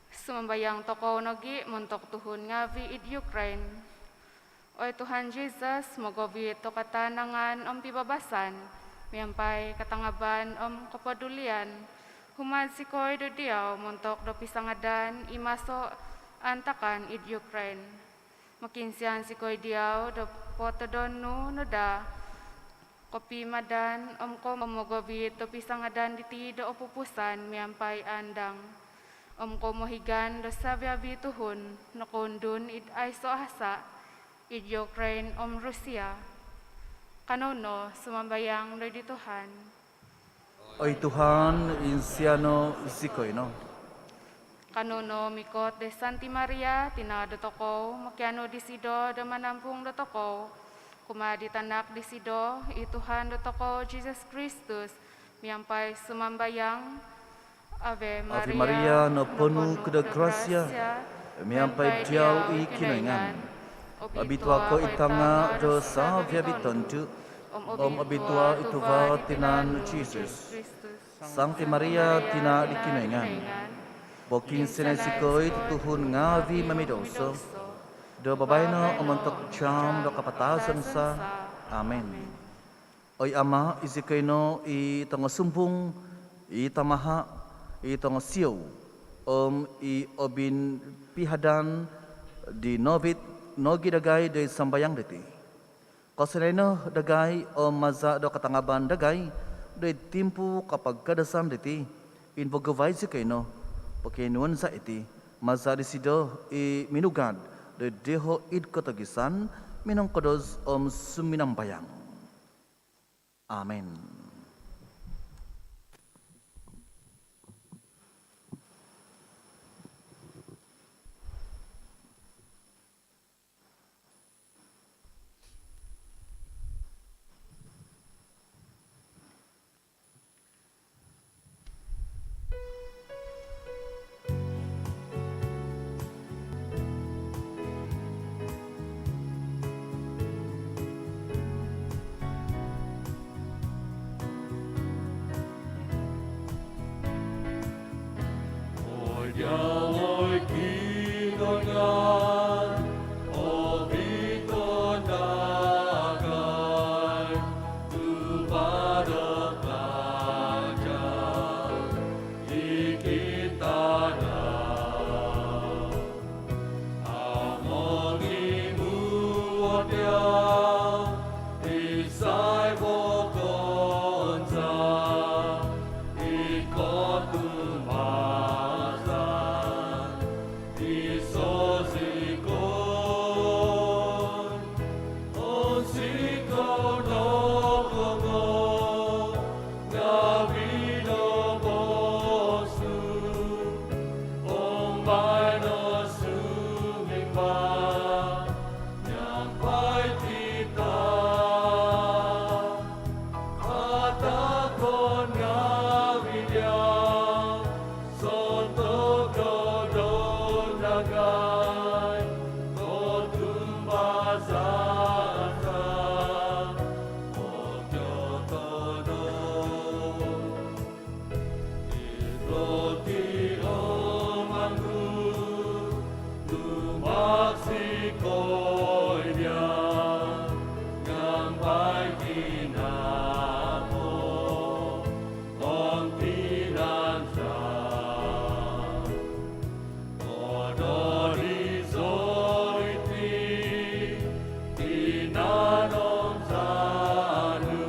Sumambayang toko nogi montok tuhun ngavi id Ukraine. Oy Tuhan Jesus mogovi to katanangan pibabasan. Miampay katangaban kepedulian. Human sikoy do diaw montok do pisangadan imaso antakan id Ukraine. Makinsian sikoy diaw do potodonu no da kopi madan ko momogovi to pisangadan diti do opupusan miampay andang. Ko mohigan do sabyabi tuhun no kundun id ay so asa id Ukraine Rusia. Kanono sumambayang do di Tuhan. Oy Tuhan, insiano zikoino. Kanono mikot de Santi Maria tina do toko makiano di sido do manampung do toko kuma ditanak di sido ituhan do toko Jesus Kristus miampay sumambayang Ave Ave Maria, Maria no penuh kuda gracia, miampay diaw i kinoingan. Abitua ko itanga dosa via bitontu, abitua itu va tinan Jesus. Sancti Maria tina di kinoingan. Bokin sinesikoy tutuhun ngavi mamidoso, do babayno omontok jam do kapatasan sa. Amen. Oy Ama, isikoyno i tangasumpung, i tamaha, i tangasiyaw, i obin pihadan di novit nogi dagay de sambayang deti. Kasaleno dagay maza do katangaban dagay de timpu kapag kadasan deti in bogaway sikayno. Pakinuan sa iti, mazari sido i minugad, de deho id katagisan, minang kodos suminambayang. Amen. dia isai bokonza ikot tumasa isozikon onsikon nokogo gavino bosu ombay no sumimba nyampai kita katakon ngavidya sontok dodon dagay kotumbazaza okyotono Roti omangku tumaksikoy dia ngampai kinamo ong pinansa odori zoriti tinanom sanu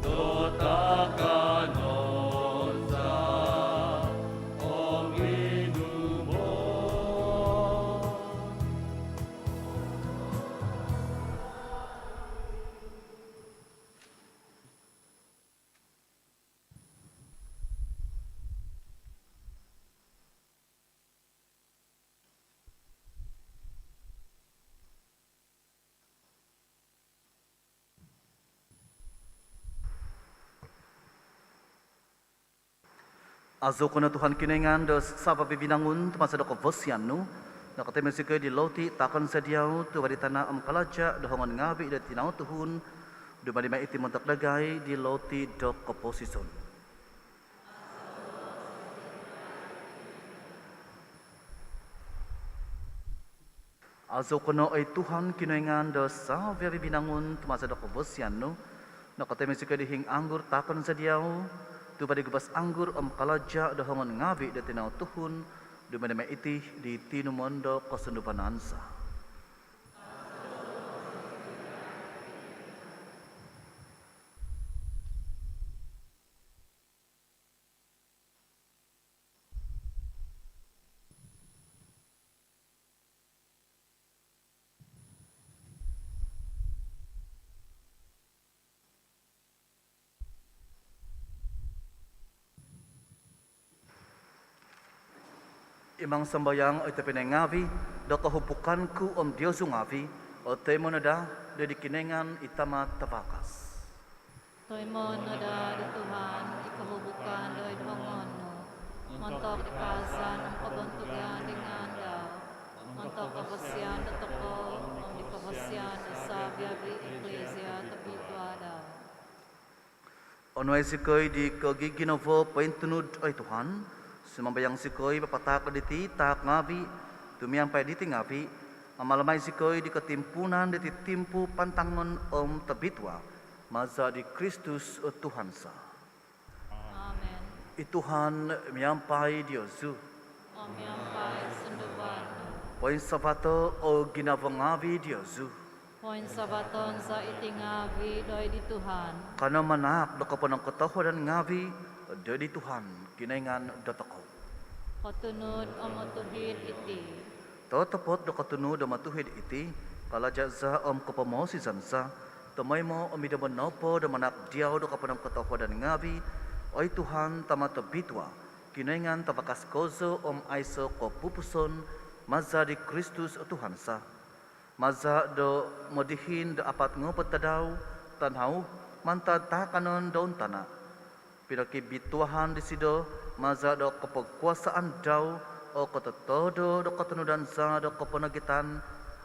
Totakanon sa ong inumo. Azo kono Tuhan kinengan do sapa bibinangun temasa do kovosianu na kateme sikai di loti takon sediau tu bari tanah am kalaja do hongon ngabi da tinau Tuhun do bari mai iti montak dagai di loti do koposison. Azo kono ai Tuhan kinengan do sapa bibinangun temasa do kovosianu na kateme sikai di hing anggur takon sediau tu pada gebas anggur kalaja do hongon ngabi da tinau Tuhun do mana mai iti di tinumondo kosundupanansa. Imang sembayang ay tapinay ngavi, do kahupukanku Diyos ngavi, o temo na da, do dikinengan itama tapakas. Toy mo na da di Tuhan, ikahubukan doy dhongon no. Montok ikasan ang kabuntugan dengan daw. Montok kabasyan da toko, ang di kabasyan da sabyabi eklesia tapitwa daw. Onway sikoy di kagiginovo paintunud ay Tuhan, sumambayang sikoy papatak diti tak ngavi, tumiyampay diti ngavi, amalamay sikoy di katimpunan diti timpu pantangon tabitwa, maza di Kristus o Tuhan sa. Amen. Ituhan miyampay Diyosu. Omyampay sunduban no. Poin sabato o ginavang ngavi Diyosu. Poin sabaton sa itingavi doy di Tuhan. Kana manak do kapanang katahuan ngavi, do di Tuhan kinengan dotoko. Katunod o matuhid iti. Totapot do katunu do matuhid iti, kalaja za kapamosisan sa, tamay mo amidamon nopo do manak diyaw do kapanang katahuan ngavi, oy Tuhan tamatabitwa, kinengan tabakas kozo aiso ko pupuson, maza di Kristus o Tuhan sa. Maza do modihin do apat ngopet tadaw, tanhaw, mantad takanon daun tanah. Pinakibituahan di sido, maza do kapagkuasaan daw, o katatodo do katanudan sa do kapanagitan,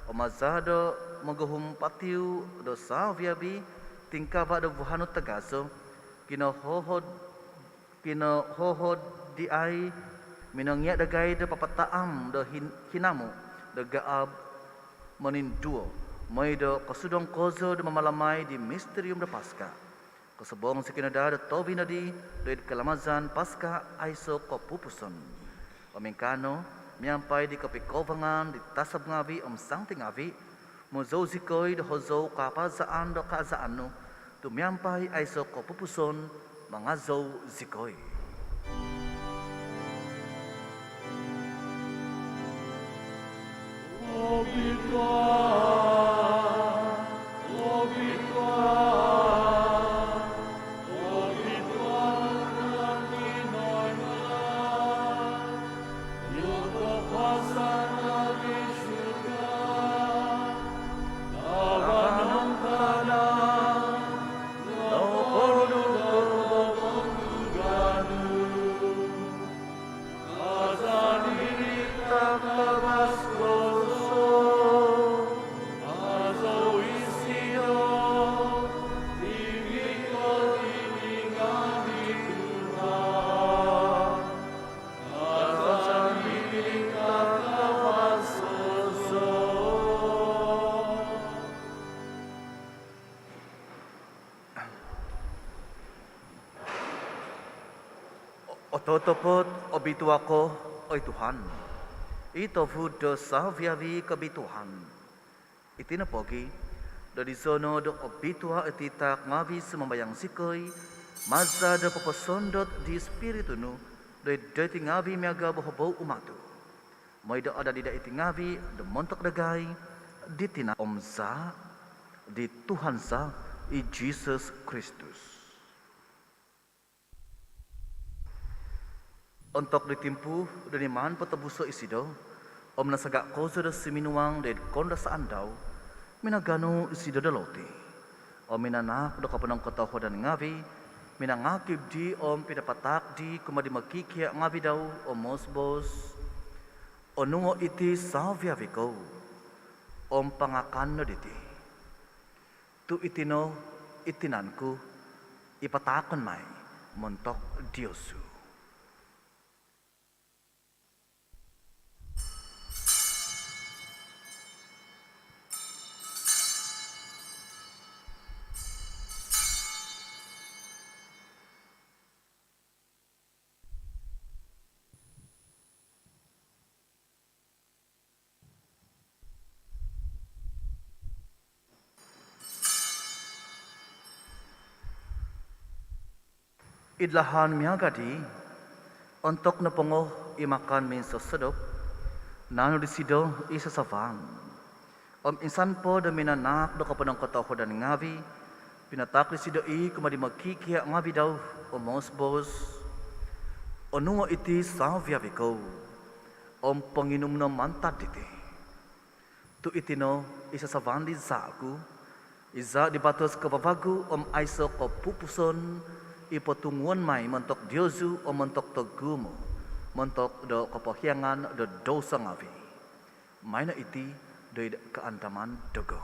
o maza do magahumpatiu do saviabi, tingkaba do buhanot tagaso, kinohohod di ay, minangya dagay do papataam do hinamo, do gaab, maninduo, may do kasudong kozo do mamalamay di misterium do Paska. Kasabong si kinada do tobi na di do kalamazan Paska aiso kapupuson. Pamingkano, miyampay di kapikovangan di tasab ngavi sangting ngavi, Mo zo zikoy do hozo kapazaan do kaazaan no, tumiampay ay so ko pupuson, mga zo zikoy. Ototopot obitu ako, oy Tuhan. Ito fudo sa viavi kabituhan. Itinapogi, do di sono do obitua etitak ngavi sumambayang sikoy, maza do papasondot di spiritu nu, do iti ngavi miaga bohobo umatu. Moy do ada di da iti ngavi do montok dagay, di tina omza, di Tuhan sa, i Jesus Kristus. Untuk ditimpu dan iman patabuso isido, om nasagak kozo da siminuang de konda sa andaw, minagano isido da loti. Om minanak do kapanang kataho dan ngavi, minangakib di om pinapatak di kumadi magkikia ngavi daw om mosbos. Onungo iti savya viko, om pangakan no diti. Tu itino itinanku, ipatakon may, montok Diosu. Idlahan miagadi, untuk napongo imakan min sesedok, nano disido isa savan. Om insan po da minanak do kapanang kataho dan ngavi, pinatak disido i kumadi magkikia ngavi daw o mosbos. Onungo iti savya viko, om panginum no mantad diti. Tu itino isa savan di zaku, iza di batos kababagu om aiso ko pupuson, ipotunguan may mentok Diosu o mentok tegumo, mentok do kepohiangan do dosa ngavi. Maina iti do keantaman dogo.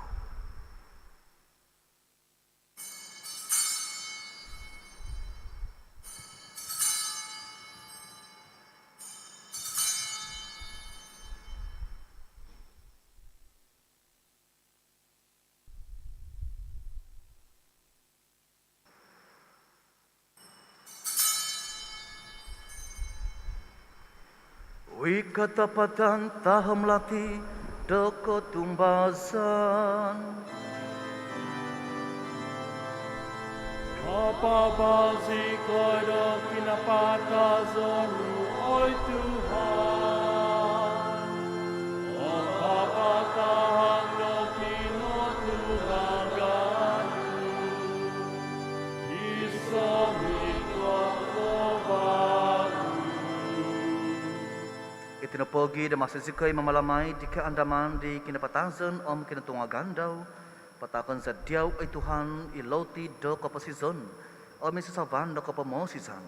Wi katapatan taham lati doko tumbasan. Apa bazi kodo pinapatazon oi Tuhan. Apa patahang no tino tulagayu. Isomito kobaru. Itinapogi da masisikoy mamalamay di kaandaman di kinapatazon om kinatungagan daw. Patakan sa diyaw ay Tuhan iloti do kapasizon o misasavan do kapamosisan.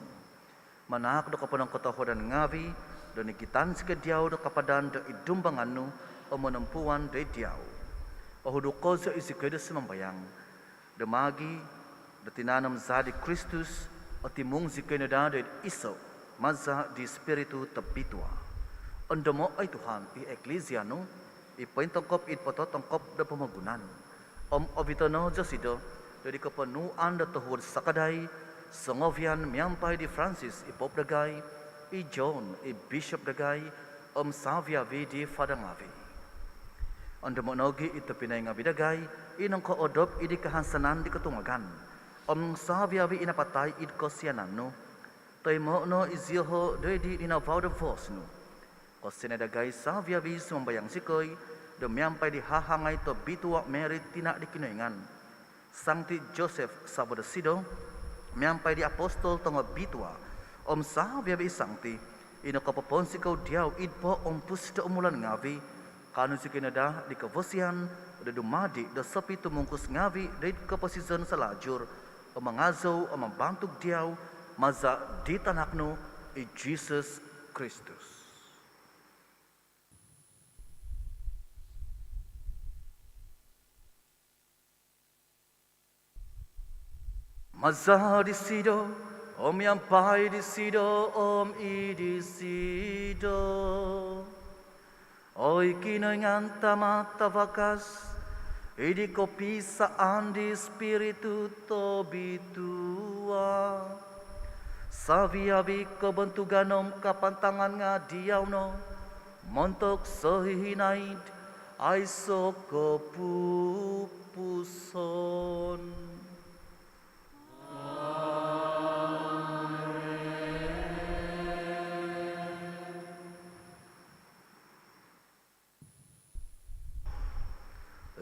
Manak do kapanang katahodan ngavi do nikitan si diyaw do kapadan do idumbangan no o manampuan do diyaw. O huduko sa isikoy do simambayang. Do magi do tinanam zadi Kristus o timung sikoy na da do iso maza di spiritu tabitwa. Ando mo ay Tuhan i eklesia no ipaintangkop itpatotangkop do pamagunan. Om obitono jasido dari kepenuhan da tuhur sakadai sengovian miampai di Francis i Pop dagai i John i Bishop dagai om Savia di Fadangavi. Anda monogi itu pinai ngabidagai, inong ko odop idi kahansanan di ketungagan. Saviavi inapatai id kosiananu. Toi mo izioho doidi ina vauda vosnu. Kosianadagai saviavi sumbayang sikoi, demiampai di hahangai to bitua merit tinak di kinoingan. Sangti Joseph saboda sido, miampai di apostol tongo bitua, saviavi sangti, ina kapaponsi kau diau idpo pus do umulan ngavi, kanu sikinada di kevosian da dumadi da sepi tumungkus ngavi dari keposizon selajur mengazau membantuk diau maza di tanaknu i Jesus Kristus. Maza di sido yampai di sido i di sido. Oi kinoingan tamata vakas, idi kopisaan di spiritu tobitua. Saviavi kebentuganom kapantangan ngadiauno, montok sohihinaid, aiso kepupuson.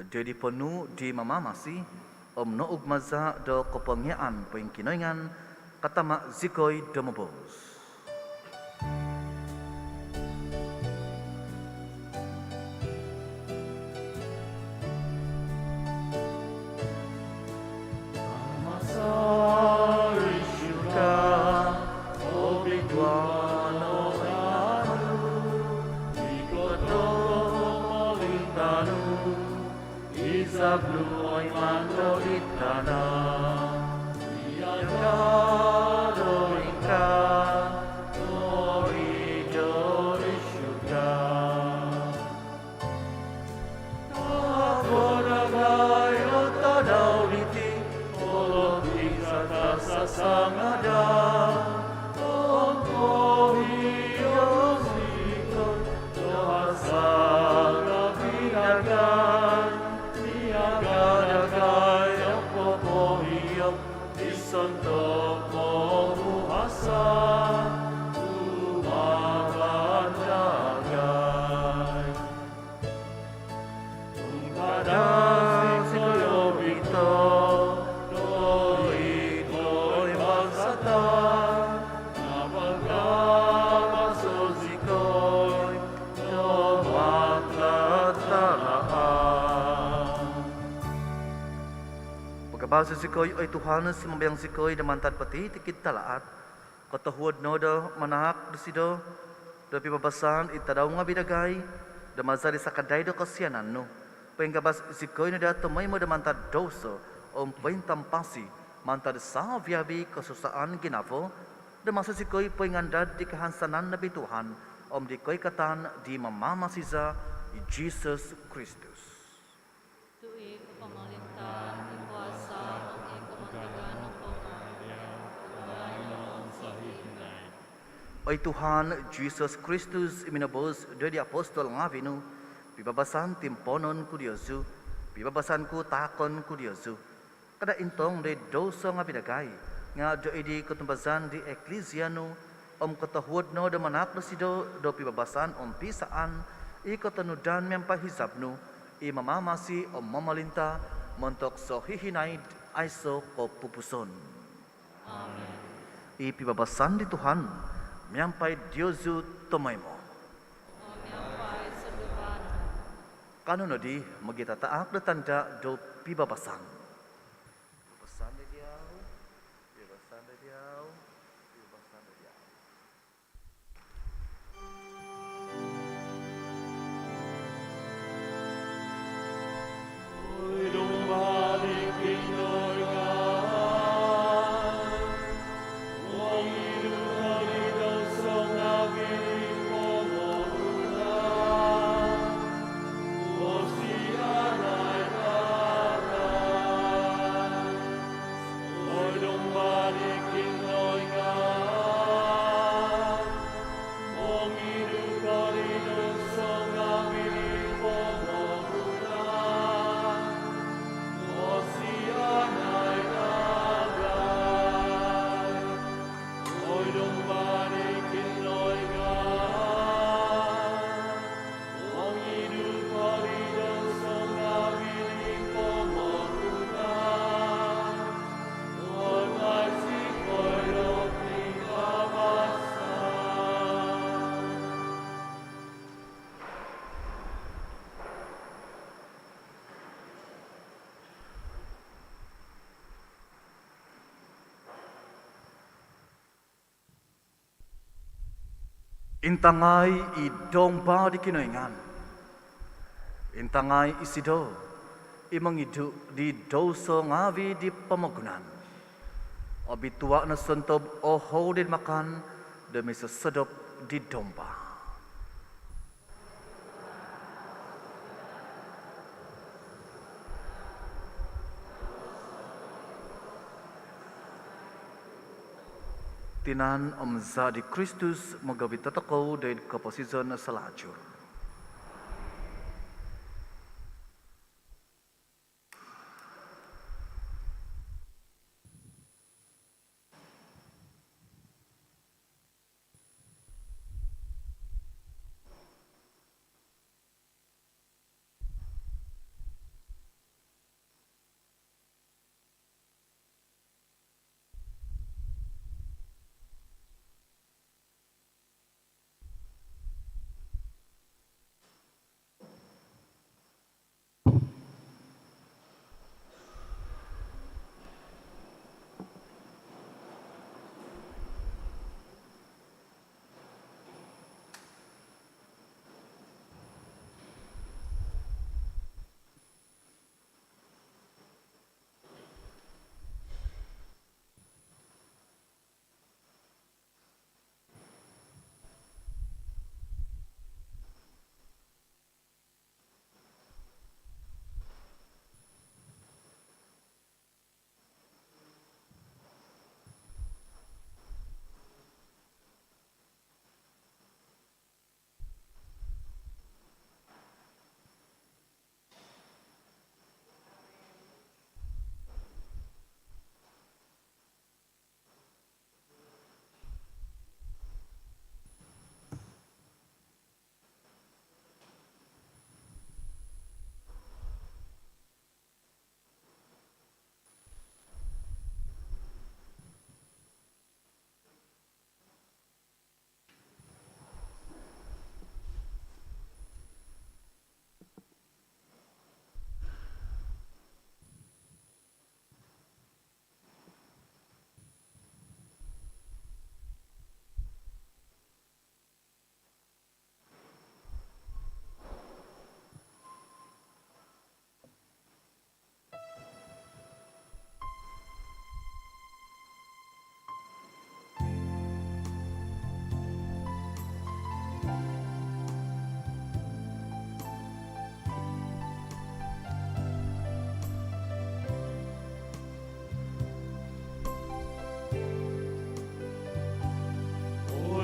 Jadi penuh di mamamasi noug maza do kepengian pengkinoingan kata mak zikoi demobos. Bahasa sikoi oi Tuhan sembayang sikoi demantat peti tikit talaat kota huad noda manahak desido dopi babasan itadaw nga bidagai damazari sakadai do kasiananno penggabas sikoi noda tomay mo demantat doso pentampasi mantad saviabi kesusaan ginavo damasa sikoi pengandad di kehansanan nabi Tuhan dikoi katan di mamamasiza di Jesus Kristus. Tuig pamalintan ikuasa ang ikamandagan ng Oi Tuhan Jesus Kristus iminabos dari apostol ngavinu pibabasan timponon ku Diosu pibabasan ku takon ku Diosu kada intong de dosa ngabidagai nga do idi kutumbasan di eklesiano katahuad no da manak sido do pibabasan pisaan ikatanudan mempahisabnu i mamamasi mamalinta montok sohihinaid aiso pupuson. Amen. I pibabasan di Tuhan miampai Diosu tomaimo. Miampai sa lupan. Kano no di magita taak na tanda do pibabasan. Pibabasan na diyaw, pibabasan na diyaw, pibabasan na diyaw. Lumbalik kinoigan, wong iluhalidaw sa ngabing pomorunan, o siya na'y karan. Intangai I domba di kinoingan. Intangai isido I mengidu di dosa ngawi di pemagunan. Obi tua na sentob oho din makan demi sesedop di domba. Tinan omzadi Kristus magawi tatakau dari keposizon selajur.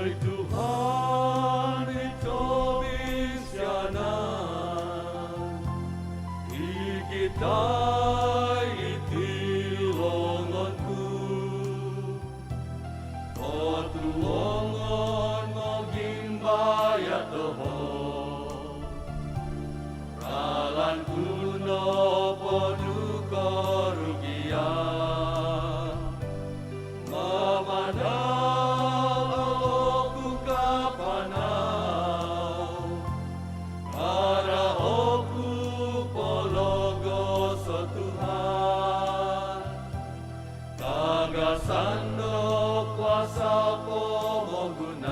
Oi Tuhan itu bisianan kita itilonganku o tuongon mogimbaya toho ralan kuno podu korugian memanang Sando kuasa pomogunan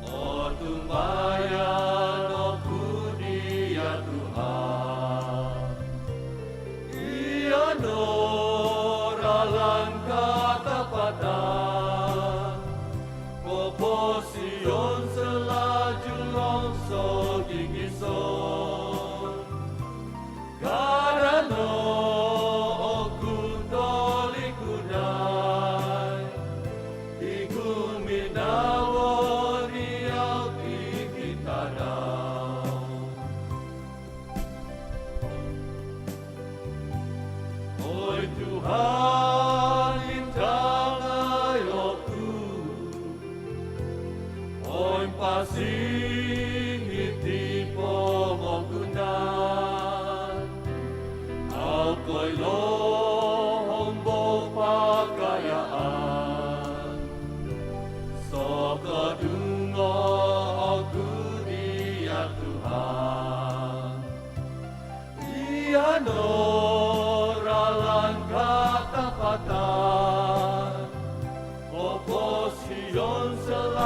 O tumbayan aku dia Tuhan Ia noralan katapatan Koposion selaju longso gigison Karano Tuhan intang ayoku Oin pasing iti pomogunan Au koi lohombo pakayaan So kadungo aku dia Tuhan Ia noralan katapatan Opo Sion selalu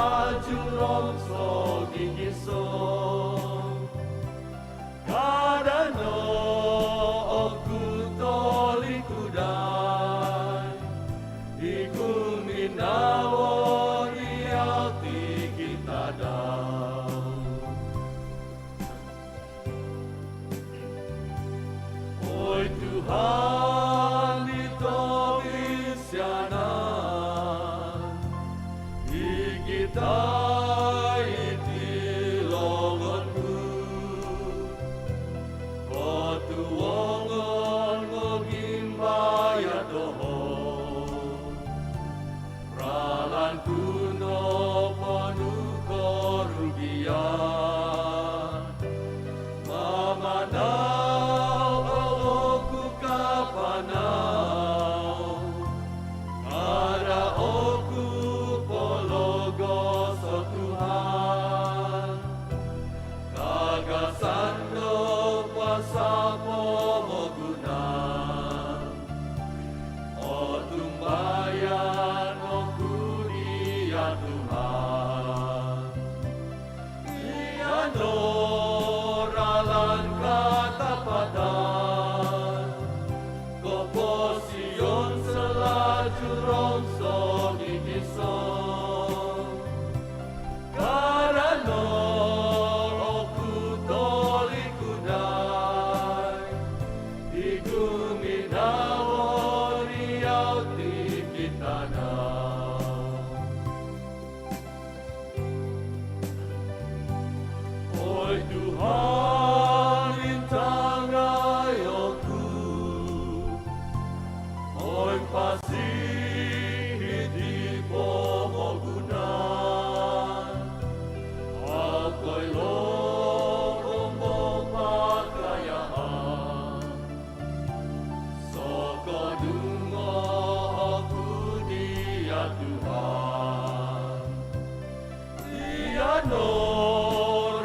Tuhan itu isianan, kita iti longonku, kotu wongon ngogimbaya toho, ralan kuno penuh kerugian, mamanau oloku kapanau, ada oku pologo so Tuhan, kagasando pasapo mogunan, o tumbayan oku dia Tuhan, iano ralan katapatan, koposion selaju rongsong ikison, karano oku toli kudai, iguminawo riau tikitanau. Oi Tuhan lintang ayoku, oi pasti di pomogunan, ako'y lorong mo pakayaan, sokodungo aku dia Tuhan, dia noralan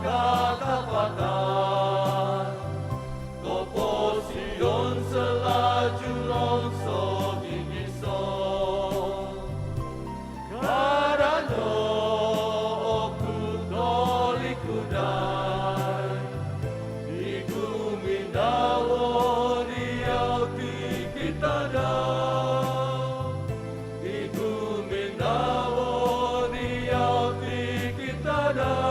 katapatan, koposion selaju rongsong ikison, karano oku toli kudai, iguminawo riau tikitanau, iguminawo riau tikitanau.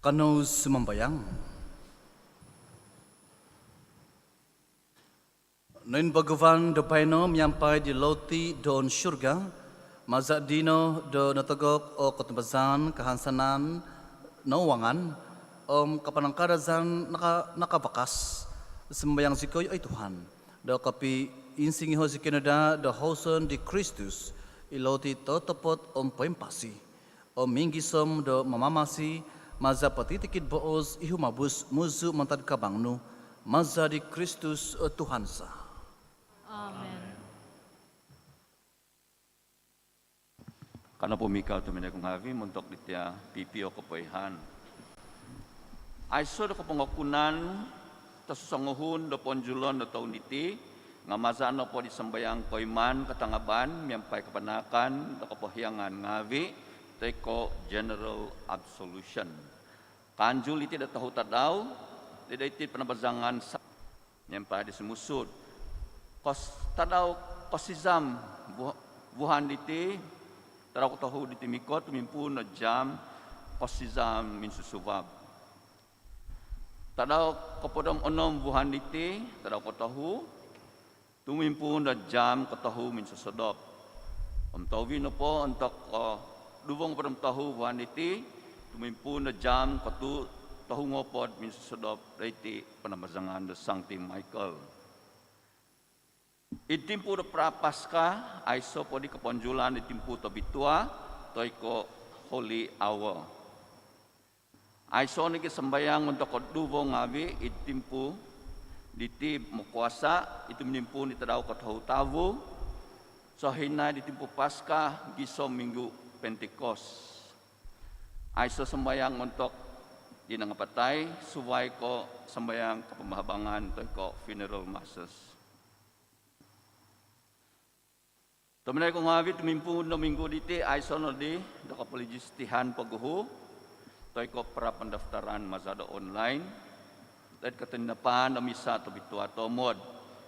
Kanu sumambayang. Noin Bhagavan do paino menyampai di loti don syurga, mazak dino do natagok o kotembazan kehansanan nawangan, kapanangkarazan nakabakas, sembayang zikoy ay Tuhan, do kapi insingi ho zikinada do hoson di Kristus, iloti totopot pempasi, minggisom do mamamasi, maza patitikit boos ihumabus muzu mantad kabangnu, maza di Kristus Tuhan sa. Amen. Karena pumikaw tumina kong havi muntok ditya pipi o kapoyhan. Aiso do kapangakunan tasusanguhun do ponjulon do taon iti nga mazano po di sambayang koyman katangaban miyampai kapanakan do kapohyangan ngavi teko general absolution. Kanjul iti da tahu tadaw dida iti panabazangan sa miyampai di sumusud. Kos tadaw kosizam buhan iti taraw ko tahu diti mikot tumimpun na jam kosizam min susubab. Tadaw kapodam onom buhan iti tadaw ko tahu tumimpun na jam ko tahu min susodop. Tawin na po untuk dubong padam tahu buhan iti tumimpun na jam ko tahu ngopod min susodop iti panamazangan da Sancti Michael. Itimpu do prapaskah aiso po di keponjulan itimpu to bitua toiko holy hour. Aiso ni sembayang untuk koduvo ngawi itimpu diti mukuasa itu menimpu ni tadau ko tahu so hina ditimpu paskah gisom minggu Pentekos. Aiso sembayang untuk di nangapatai suwai ko sembayang kepemahabangan toiko funeral masses. Temenai ko ngawi tumimpu no minggu diti aiso no di doko polijistihan paguhu toiko pra pendaftaran mazado online dan ketendapan no misa to bitua tomod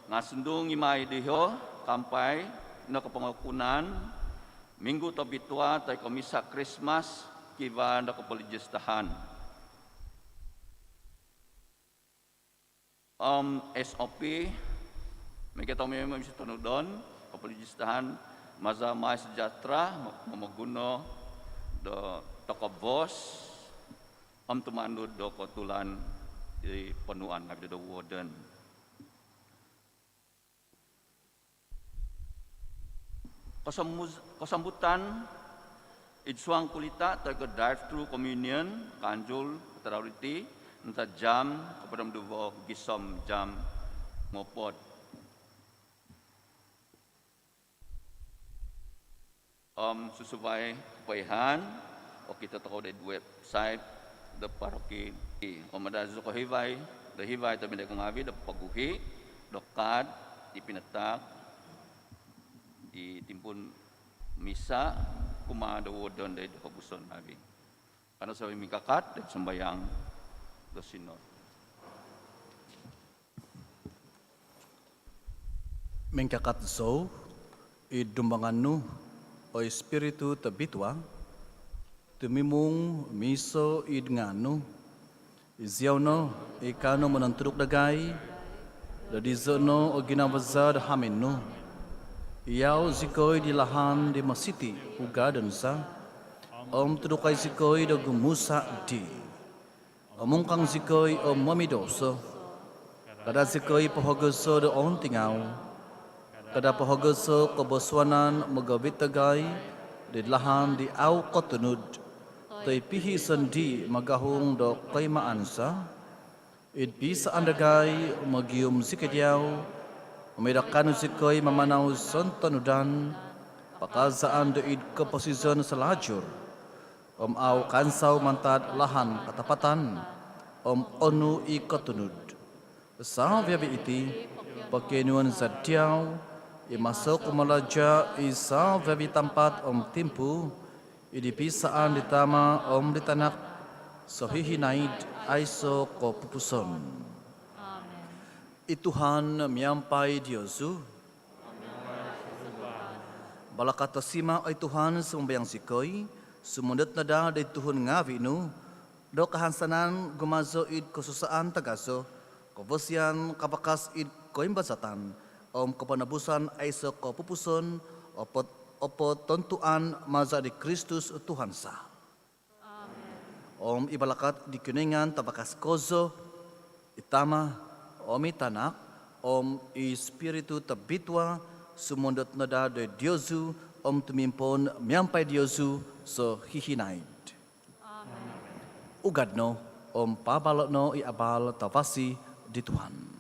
ngasundung imai diho kampai no kepengakunan minggu to bitua toiko misa Christmas kiva doko polijistahan. SOP mereka tahu memang mesti tunudon kepolisian maza mai sejahtera memeguno do toko bos temandu do kotulan di penuan ngabi do warden. Kesambutan idsuang kulita atau drive-thru communion kanjul teroriti entah jam kepada menduvo gisom jam ngopod. Susubai kepayahan o kita tahu di website the paroki ada zuko hivai the hivai tapi dia ngawi the paguhi dokad dipinatak ditimpun misa kuma the wodon dari kebuson ngawi karena saya mikakat dan sembayang the synod. Mengkakat zo idumbangan nu o espiritu tabitwa tumimung miso idnganu iziawno ikano menanturuk dagai dadi zono o ginawazad haminu iau zikoi di lahan di masiti ugadansa om tudukai zikoi do gumusa di omungkang zikoi om mamidoso kada zikoi pohogoso do on tingau kada pohogoso keboswanan megawit tagai di lahan di au kotunud tay pihi sendi magahung do kaimaansa it bisa andagai magium zikediau memedakan zikoi memanau sontonudan pakazaan do id keposizon selajur om au kansau mantad lahan katapatan om onu i kotunud sa viabi iti pakenuan zatiau i masuk kumalaja i sa viabi tempat om timpu i dipisaan ditama om ditanak sohihi naid aiso ko pupuson. I Tuhan miampai Diosu balakata sima ay Tuhan sumbayang sikoi sumundat na da day Tuhan ngavi nu do kahansanan gumazo id kususaan tagaso kobosyan kapakas id koimbasatan om kapanabusan aiso ko pupuson opo tontuan maza di Kristus Tuhan sa. Om ibalakat di kuningan tabakas kozo itama om itanak om espiritu tabitwa sumundat na da day Diosu om tumimpon miampai Diosu so hihinaid. Ugadno om pabalokno i abal tawasi di Tuhan.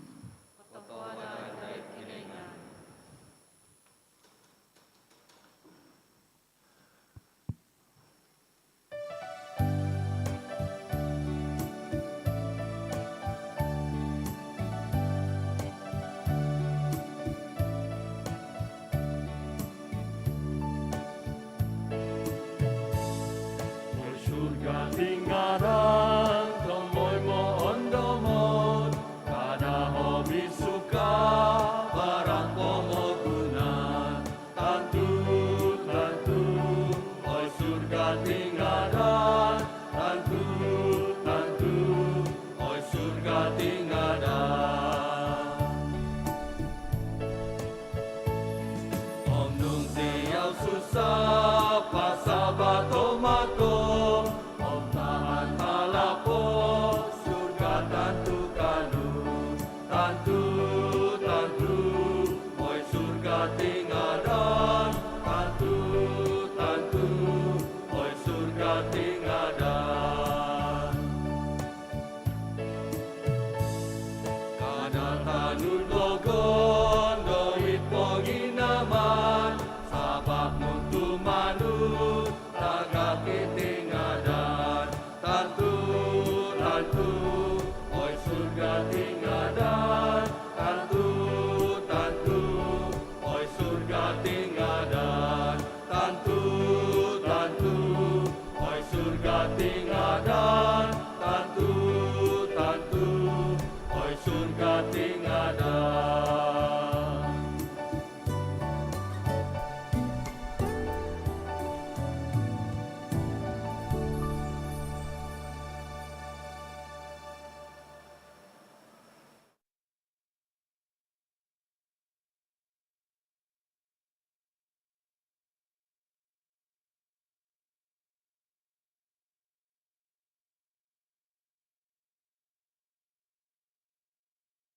Surga tinggal